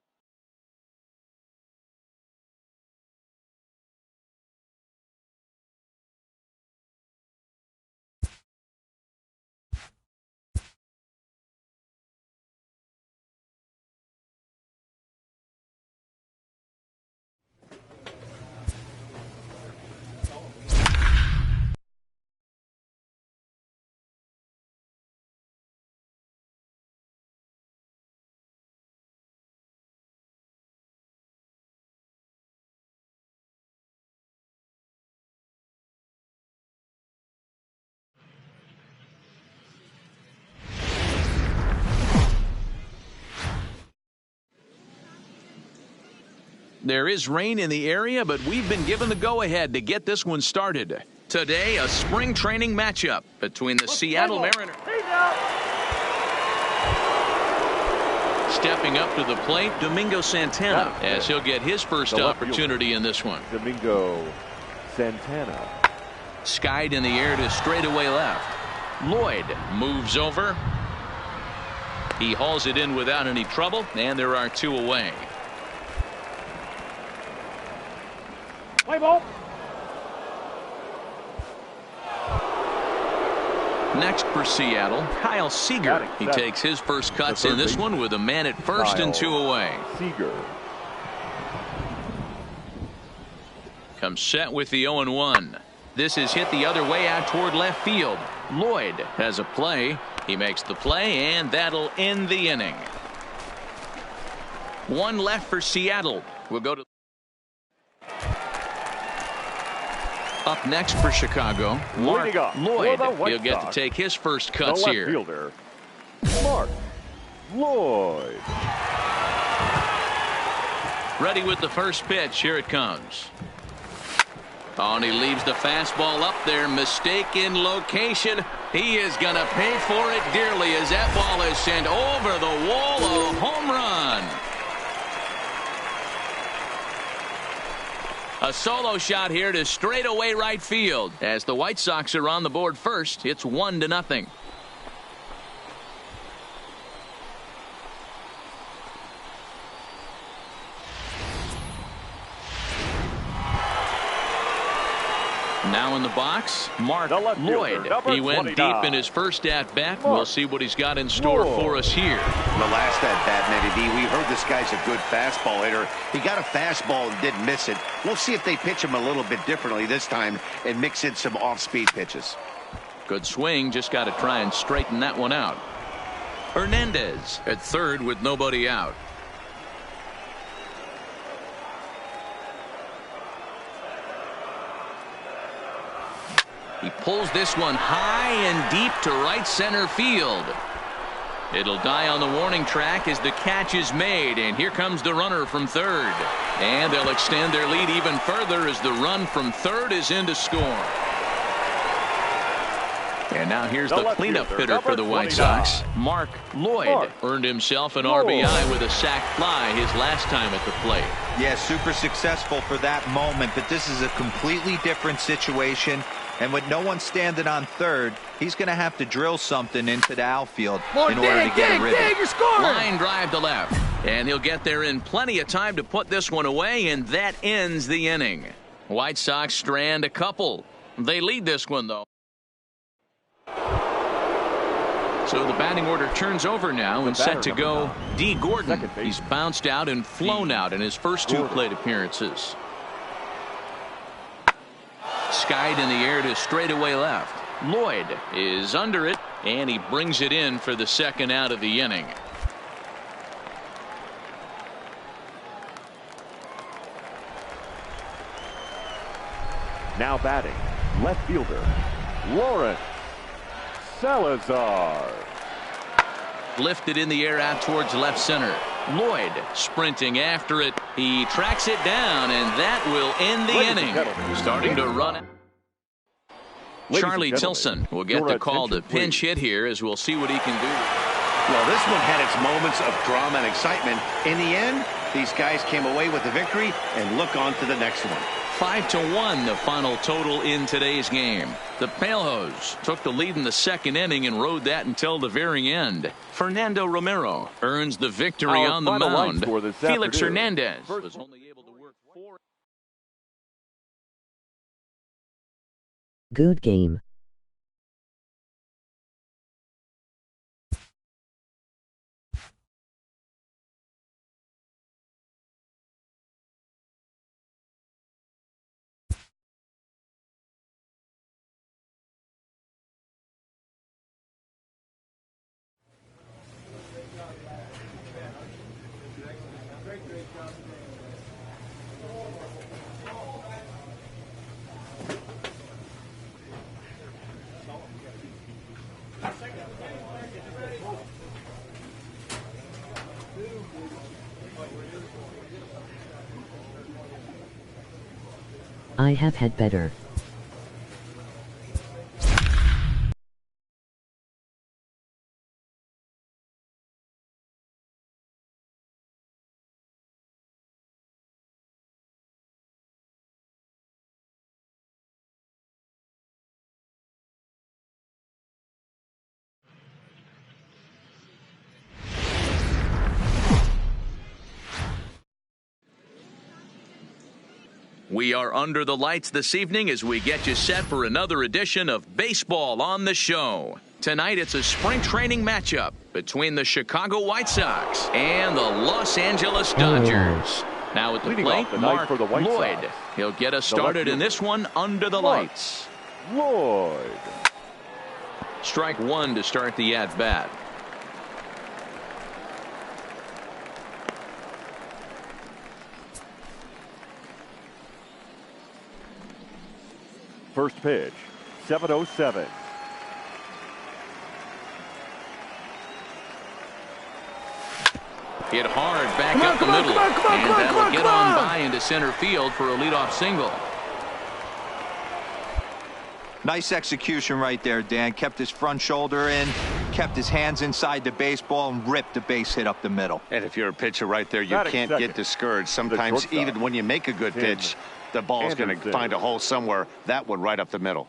S2: There is rain in the area, but we've been given the go-ahead to get this one started. Today, a spring training matchup between the Seattle Mariners. Stepping up to the plate, Domingo Santana, as he'll get his first opportunity in this one.
S6: Domingo Santana.
S2: Skied in the air to straightaway left. Lloyd moves over. He hauls it in without any trouble, and there are 2 away.
S5: Play ball.
S2: Next for Seattle, Kyle Seager. He takes his first cuts in this one with a man at first and 2 away.
S6: Seager.
S2: Comes set with the 0-1. This is hit the other way out toward left field. Lloyd has a play. He makes the play, and that'll end the inning. One left for Seattle. We'll go to up next for Chicago, Mark Lloyd. He'll get to take his first cuts here.
S6: Fielder, Mark Lloyd.
S2: Ready with the first pitch. Here it comes. Oh, and he leaves the fastball up there. Mistaken location. He is going to pay for it dearly as that ball is sent over the wall. A home run. A solo shot here to straightaway right field. As the White Sox are on the board first, it's 1-0. Now in the box, Mark Lloyd. He went deep in his first at-bat. We'll see what he's got in store for us here.
S3: The last at-bat, Matty D, we heard this guy's a good fastball hitter. He got a fastball and didn't miss it. We'll see if they pitch him a little bit differently this time and mix in some off-speed pitches.
S2: Good swing. Just got to try and straighten that one out. Hernandez at third with nobody out. He pulls this one high and deep to right center field. It'll die on the warning track as the catch is made, and here comes the runner from third. And they'll extend their lead even further as the run from third is in to score. And now here's the cleanup hitter for the White Sox. Mark Lloyd earned himself an RBI with a sac fly his last time at the plate.
S4: Yeah, super successful for that moment, but this is a completely different situation. And with no one standing on third, he's going to have to drill something into the outfield in order to get a rhythm.
S2: Line drive to left. And he'll get there in plenty of time to put this one away, and that ends the inning. White Sox strand a couple. They lead this one, though. So the batting order turns over now and set to go D. Gordon. He's bounced out and flown out in his first 2 plate appearances. Skied in the air to straightaway left. Lloyd is under it, and he brings it in for the second out of the inning.
S6: Now batting, left fielder, Lawrence Salazar.
S2: Lifted in the air out towards left center. Lloyd sprinting after it. He tracks it down, and that will end the inning. Starting to run it. Charlie Tilson will get the call to pinch hit here, as we'll see what he can do.
S3: Well, this one had its moments of drama and excitement. In the end, these guys came away with the victory, and look on to the next one.
S2: 5-1 the final total in today's game. The Palehose took the lead in the second inning and rode that until the very end. Fernando Romero earns the victory on the mound. Felix Hernandez was only able to work 4.
S7: Good game. I have had better.
S2: We are under the lights this evening as we get you set for another edition of Baseball on the Show. Tonight, it's a spring training matchup between the Chicago White Sox and the Los Angeles Dodgers. Now at the plate, Mark Lloyd. He'll get us started in this one under the lights.
S6: Lloyd.
S2: Strike one to start the at-bat.
S6: First pitch, 7:07.
S2: Hit hard back up the middle. And that'll get on by into center field for a leadoff single.
S4: Nice execution right there, Dan. Kept his front shoulder in, kept his hands inside the baseball, and ripped the base hit up the middle.
S3: And if you're a pitcher right there, you can't get discouraged. Sometimes even when you make a good pitch, the ball's going to find a hole somewhere. That one right up the middle.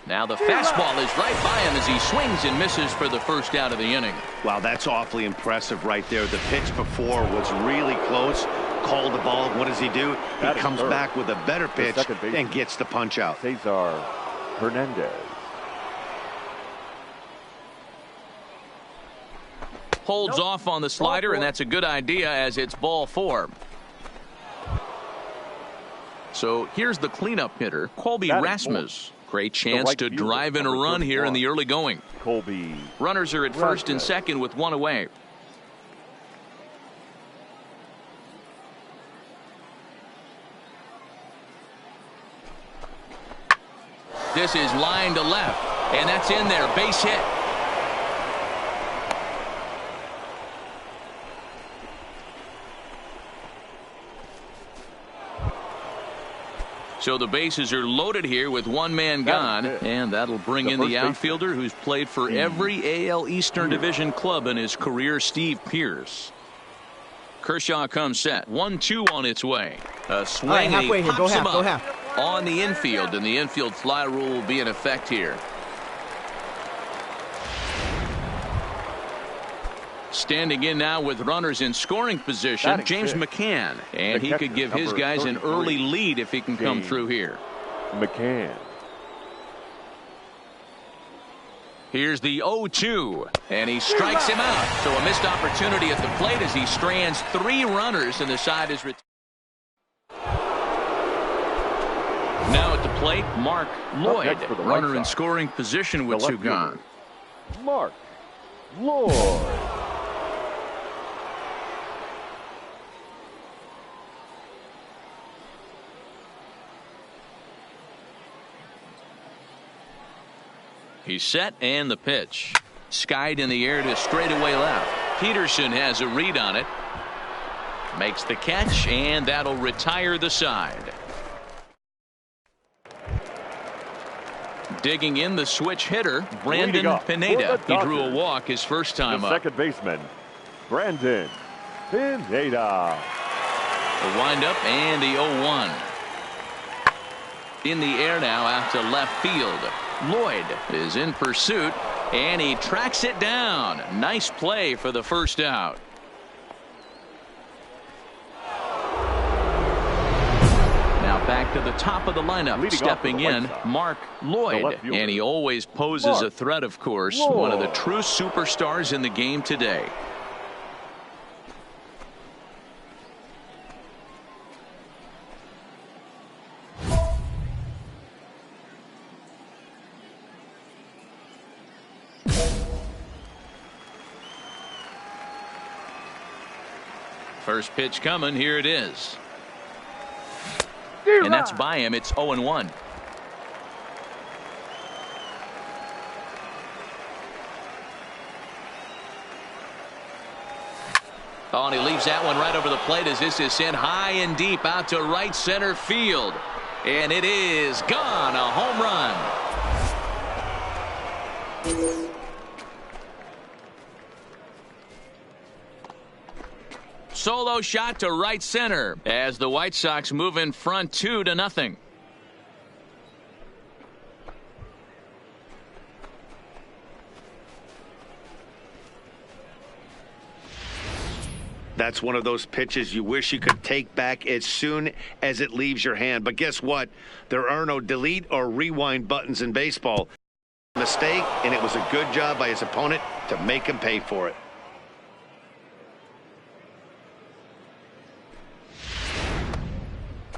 S2: Now the fastball is right by him as he swings and misses for the first out of the inning.
S3: Wow, that's awfully impressive right there. The pitch before was really close. Called the ball. What does he do? He comes back with a better pitch and gets the punch out.
S6: Cesar Hernandez.
S2: Holds off on the slider, and that's a good idea as it's ball four. So here's the cleanup hitter, Colby Rasmus. Great chance to drive in a run here in the early going.
S6: Colby.
S2: Runners are at first and second with one away. This is line to left, and that's in there. Base hit. So the bases are loaded here with one man gone, and that'll bring in the outfielder who's played for every AL Eastern Division club in his career, Steve Pearce. Kershaw comes set. 1-2 on its way. A swing, and he pops him up on the infield, and the infield fly rule will be in effect here. Standing in now with runners in scoring position, James McCann. And he could give his guys an early lead if he can come through here.
S6: McCann.
S2: Here's the 0-2, and he strikes him out. So a missed opportunity at the plate as he strands three runners, and the side is retired. Now at the plate, Mark Lloyd, runner in scoring position with two gone.
S6: Mark Lloyd.
S2: He's set, and the pitch. Skied in the air to straightaway left. Peterson has a read on it. Makes the catch, and that'll retire the side. Digging in the switch hitter, Brandon Pineda. He drew a walk his first time up.
S6: Second baseman, Brandon Pineda.
S2: The windup and the 0-1. In the air now out to left field. Lloyd is in pursuit, and he tracks it down. Nice play for the first out. Now back to the top of the lineup. Stepping in, Mark Lloyd. And he always poses a threat, of course. One of the true superstars in the game today. First pitch coming. Here it is. And that's by him. It's 0-1. Oh, and he leaves that one right over the plate as this is sent high and deep out to right center field. And it is gone. A home run. Solo shot to right center as the White Sox move in front 2-0.
S3: That's one of those pitches you wish you could take back as soon as it leaves your hand. But guess what? There are no delete or rewind buttons in baseball. Mistake, and it was a good job by his opponent to make him pay for it.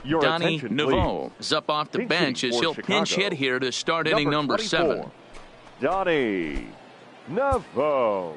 S6: Your
S2: Donnie
S6: attention,
S2: Naveau
S6: please.
S2: is up off the
S6: Pinch
S2: bench
S6: hitting
S2: as
S6: for
S2: he'll pinch
S6: Chicago.
S2: hit here to start inning number 7.
S6: Donnie Naveau.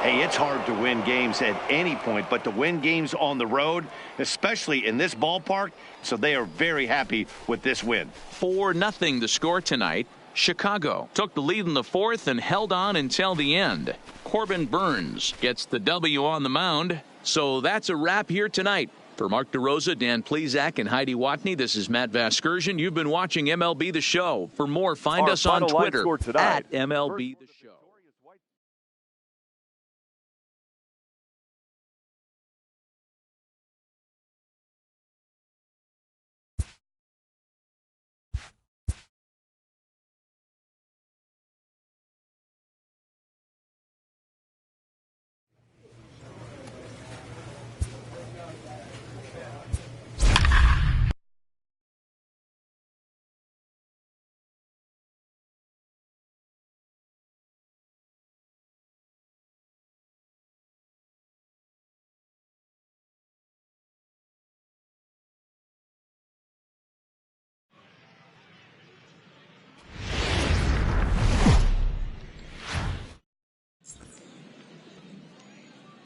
S3: Hey, it's hard to win games at any point, but to win games on the road, especially in this ballpark, so they are very happy with this win.
S2: 4-0 the score tonight. Chicago took the lead in the 4th and held on until the end. Corbin Burns gets the W on the mound. So that's a wrap here tonight. For Mark DeRosa, Dan Plesac, and Heidi Watney, this is Matt Vasgersian. You've been watching MLB The Show. For more, find us on Twitter at MLB The Show.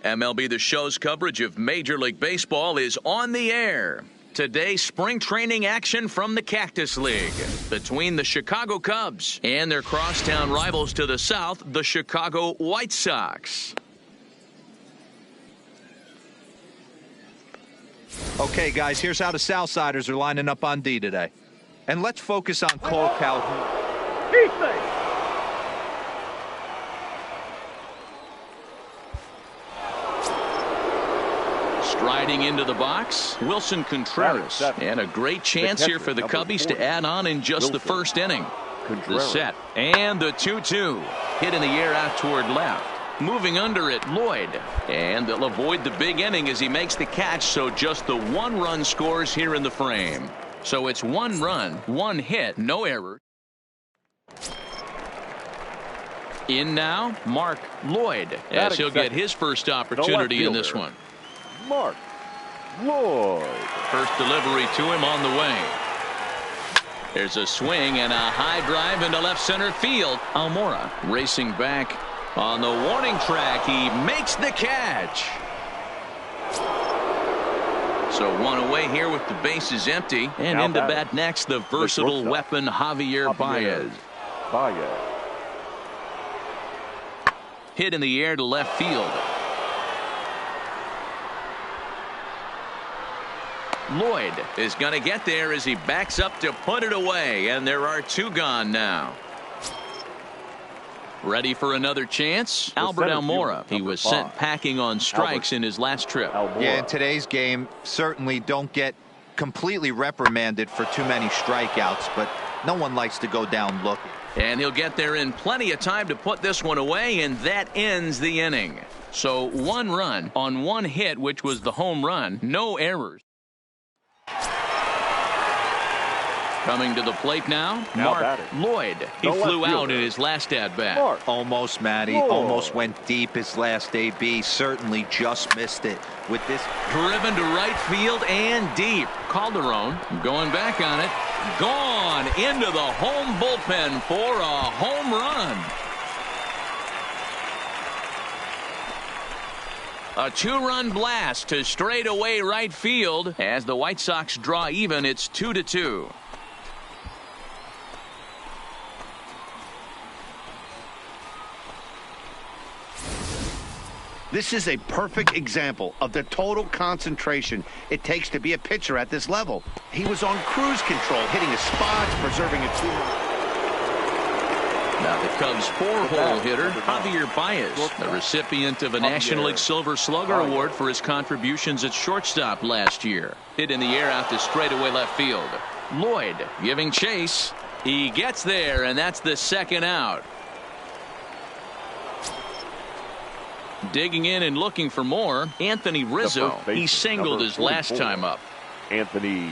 S2: MLB The Show's coverage of Major League Baseball is on the air. Today, spring training action from the Cactus League between the Chicago Cubs and their crosstown rivals to the south, the Chicago White Sox.
S4: Okay, guys, here's how the Southsiders are lining up on D today. And let's focus on Cole Calhoun.
S5: Defense.
S2: Striding into the box, Wilson Contreras. And a great chance here for the Cubbies to add on in just the first inning. The set and the 2-2. Hit in the air out toward left. Moving under it, Lloyd. And they'll avoid the big inning as he makes the catch, so just the 1 run scores here in the frame. So it's 1 run, 1 hit, no error. In now, Mark Lloyd, as he'll get his first opportunity in this one.
S6: Mark Lloyd.
S2: First delivery to him on the way. There's a swing and a high drive into left center field. Almora racing back on the warning track. He makes the catch. So 1 away here with the bases empty. And
S6: now
S2: into bat next, the versatile weapon Javier Baez. Hit in the air to left field. Lloyd is going to get there as he backs up to put it away, and there are 2 gone now. Ready for another chance? Albert Almora. He was sent packing on strikes in his last trip.
S4: Yeah, in today's game, certainly don't get completely reprimanded for too many strikeouts, but no one likes to go down looking.
S2: And he'll get there in plenty of time to put this one away, and that ends the inning. So 1 run on 1 hit, which was the home run. No errors. Coming to the plate now, Mark Lloyd. He flew out in his last at-bat.
S4: Almost, Matty. Almost went deep his last AB. Certainly just missed it with this.
S2: Driven to right field and deep. Calderon going back on it. Gone into the home bullpen for a home run. A 2-run blast to straightaway right field. As the White Sox draw even, it's 2-2.
S3: This is a perfect example of the total concentration it takes to be a pitcher at this level. He was on cruise control, hitting his spots, preserving a 2-run.
S2: Now the Cubs' 4-hole hitter, Javier Baez, the recipient of a National League Silver Slugger Award for his contributions at shortstop last year. Hit in the air out to straightaway left field. Lloyd giving chase. He gets there, and that's the 2nd out. Digging in and looking for more, Anthony Rizzo. He singled his last time up.
S6: Anthony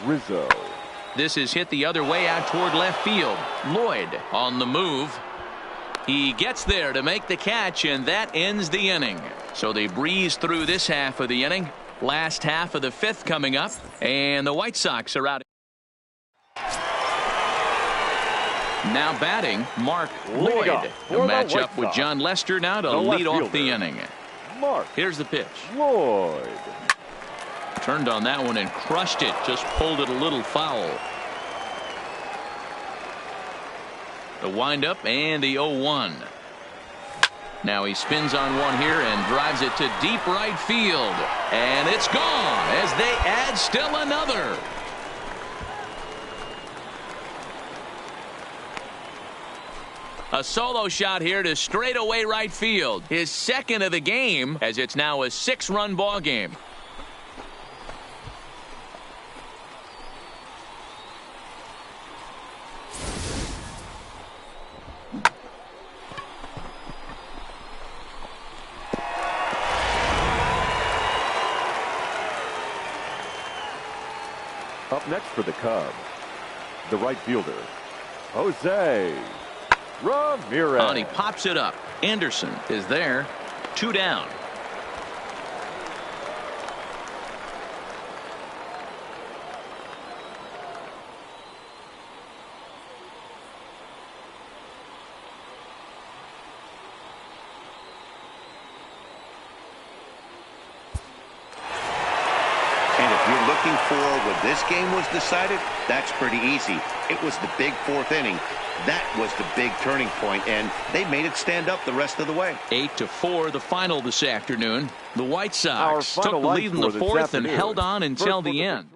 S6: Rizzo.
S2: This is hit the other way out toward left field. Lloyd on the move. He gets there to make the catch, and that ends the inning. So they breeze through this half of the inning. Last half of the fifth coming up, and the White Sox are out. Now batting, Mark Lloyd. A matchup with John Lester now to lead off the inning. Here's the pitch.
S6: Lloyd.
S2: Turned on that one and crushed it. Just pulled it a little foul. The windup and the 0-1. Now he spins on one here and drives it to deep right field. And it's gone as they add still another. A solo shot here to straightaway right field. His second of the game, as it's now a 6-run ball game.
S6: Up next for the Cubs, the right fielder, Jose Ramirez.
S2: And he pops it up. Anderson is there. 2 down.
S3: For when this game was decided, that's pretty easy. It was the big 4th inning. That was the big turning point, and they made it stand up the rest of the way.
S2: 8-4 the final this afternoon. The White Sox took the lead in the 4th and held on until the end.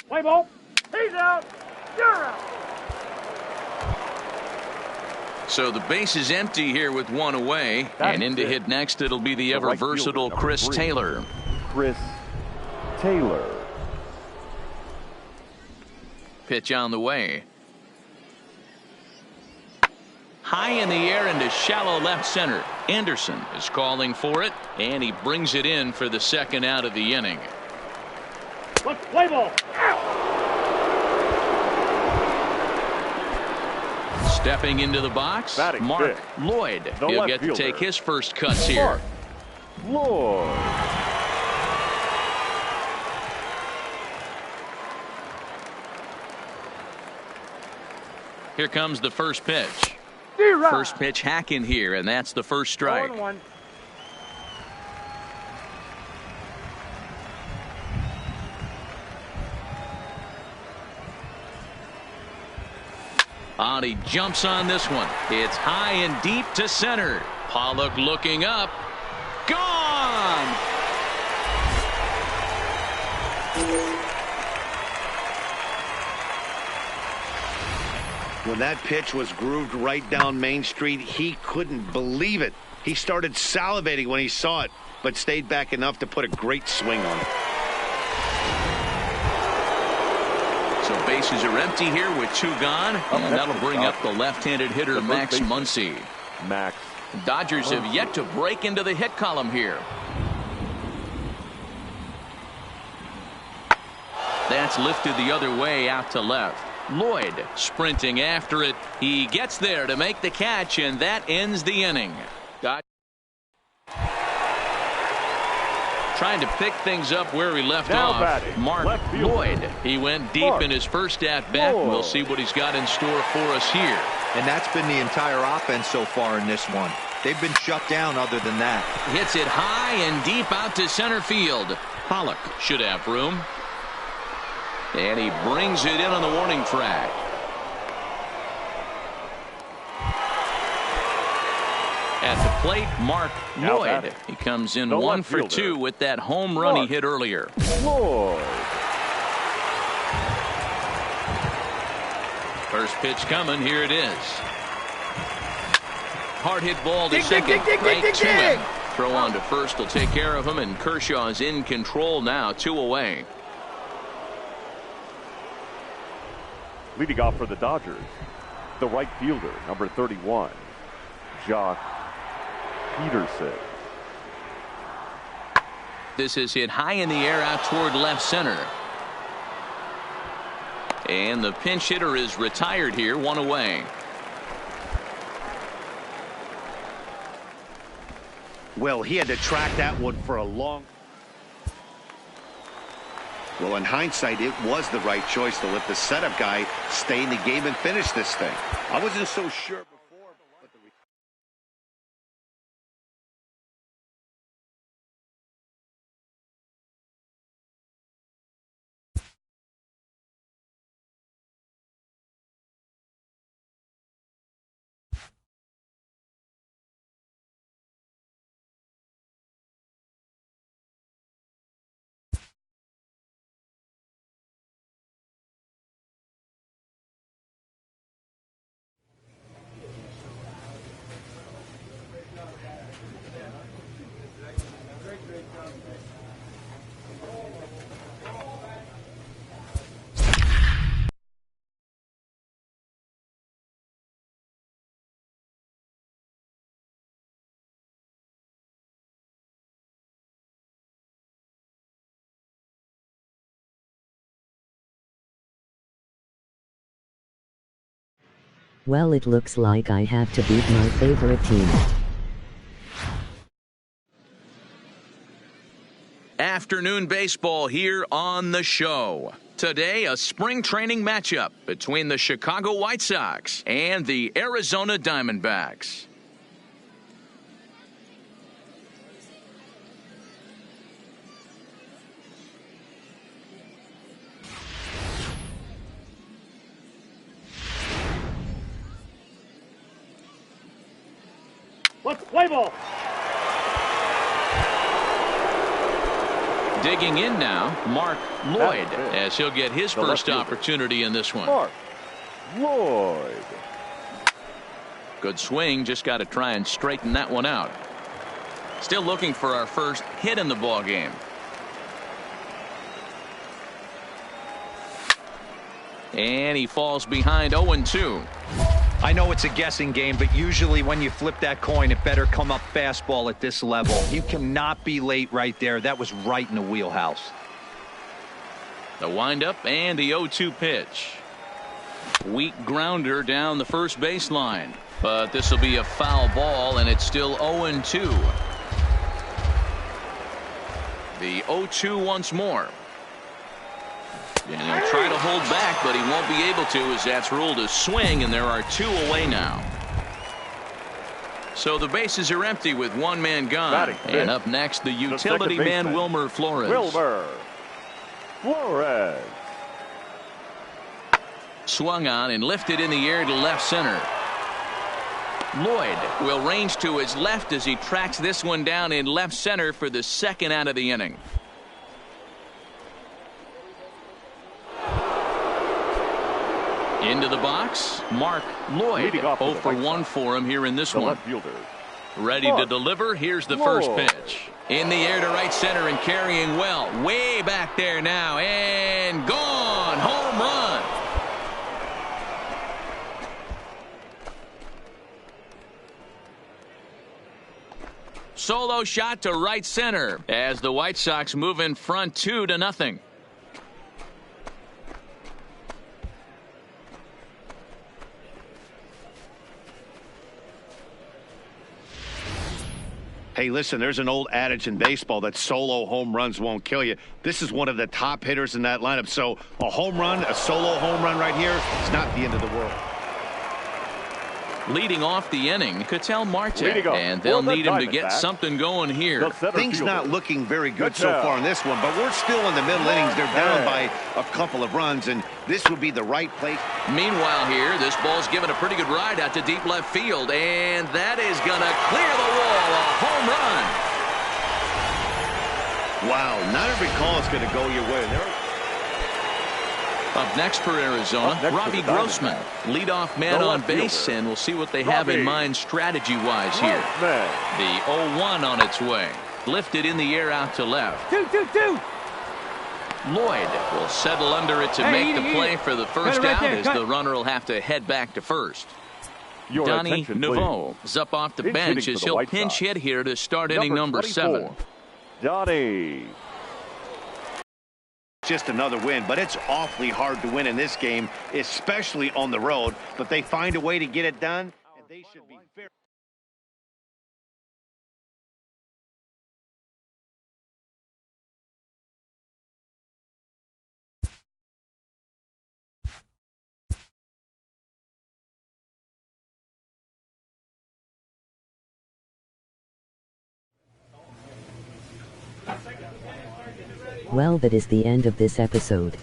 S5: Play ball. He's out. You're out.
S2: So the base is empty here with 1 away. And in to hit next, it'll be the ever versatile Chris Taylor.
S6: Chris Taylor.
S2: Pitch on the way. High in the air into shallow left center. Anderson is calling for it, and he brings it in for the second out of the inning.
S5: Let's play ball.
S2: Stepping into the box, Mark Lloyd. He'll get to take his first cuts here.
S6: Lloyd.
S2: Here comes the first pitch. First pitch hacking here, and that's the first strike.
S5: 0-1.
S2: He jumps on this one. It's high and deep to center. Pollock looking up. Gone!
S3: When that pitch was grooved right down Main Street, he couldn't believe it. He started salivating when he saw it, but stayed back enough to put a great swing on it.
S2: So bases are empty here with 2 gone, and that'll bring up the left-handed hitter Max Muncy. Dodgers have yet to break into the hit column here. That's lifted the other way out to left. Lloyd sprinting after it. He gets there to make the catch, and that ends the inning. Trying to pick things up where he left
S6: Now
S2: off.
S6: batting,
S2: Mark
S6: left fielder.
S2: Lloyd. He went deep
S6: Mark
S2: in his first at-bat.
S6: Lloyd.
S2: We'll see what he's got in store for us here.
S4: And that's been the entire offense so far in this one. They've been shut down other than that.
S2: Hits it high and deep out to center field. Pollock should have room. And he brings it in on the warning track. At the plate, Mark
S6: Now
S2: Lloyd.
S6: batting.
S2: He comes in
S6: The
S2: 1
S6: left
S2: for
S6: fielder.
S2: 2 with that home run he
S6: Mark
S2: hit earlier.
S6: Lloyd.
S2: First pitch coming. Here it is. Hard hit ball to
S5: Dig,
S2: second.
S5: dig, dig, dig,
S2: Right
S5: dig,
S2: to
S5: dig,
S2: him.
S5: dig.
S2: Throw on to first will take care of him, and Kershaw's in control now. 2 away.
S6: Leading off for the Dodgers, the right fielder, number 31, Jock Peterson.
S2: This is hit high in the air out toward left center. And the pinch hitter is retired here. 1 away.
S3: Well, he had to track that one for a long. Well, in hindsight, it was the right choice to let the setup guy stay in the game and finish this thing. I wasn't so sure before, but the
S7: Well, it looks like I have to beat my favorite team.
S2: Afternoon baseball here on the show. Today, a spring training matchup between the Chicago White Sox and the Arizona Diamondbacks.
S5: Let's play ball.
S2: Digging in now, Mark Lloyd, as he'll get his
S6: The left
S2: first
S6: fielder.
S2: opportunity in this one.
S6: Mark Lloyd.
S2: Good swing, just got to try and straighten that one out. Still looking for our first hit in the ball game. And he falls behind 0-2.
S4: I know it's a guessing game, but usually when you flip that coin, it better come up fastball at this level. You cannot be late right there. That was right in the wheelhouse.
S2: The windup and the 0-2 pitch. Weak grounder down the first baseline. But this will be a foul ball, and it's still 0-2. The 0-2 once more. And he'll try to hold back, but he won't be able to, as that's ruled a swing, and there are 2 away now. So the bases are empty with 1 man gone.
S6: Batting
S2: And
S6: fifth,
S2: up next, the
S6: second
S2: utility man,
S6: baseman,
S2: Wilmer Flores.
S6: Wilmer Flores.
S2: Swung on and lifted in the air to left center. Lloyd will range to his left as he tracks this one down in left center for the second out of the inning. Into the box, Mark Lloyd.
S6: Leading off
S2: 0
S6: for the
S2: for
S6: White
S2: 1
S6: Sox,
S2: for him here in this
S6: The
S2: one.
S6: left fielder.
S2: Ready to
S6: Mark
S2: deliver. Here's the first
S6: Lloyd.
S2: pitch. In the air to right center and carrying well. Way back there now. And gone. Home run. Solo shot to right center as the White Sox move in front 2-0.
S3: Hey, listen, there's an old adage in baseball that solo home runs won't kill you. This is one of the top hitters in that lineup. So a home run, a solo home run right here, it's not the end of the world.
S2: Leading off the inning, Ketel Marte, and they'll need him to get something going here.
S3: Things not looking very good so far in this one, but we're still in the middle innings. They're down by a couple of runs, and this would be the right place.
S2: Meanwhile here, this ball's given a pretty good ride out to deep left field, and that is going to clear the wall. A home run.
S3: Wow, not every call is going to go your way.
S2: Up next for Arizona, Robbie Grossman, leadoff man on base, and we'll see what they have in mind strategy-wise here. The 0-1 on its way. Lifted in the air out to left.
S5: 2-2-2.
S2: Lloyd will settle under it to make the play for the first out, as the runner will have to head back to first. Donnie Naveau is up off the bench as he'll pinch hit here to start inning number 7.
S6: Donnie.
S3: Just another win, but it's awfully hard to win in this game, especially on the road. But they find a way to get it done, and they should be fair.
S7: Well, that is the end of this episode.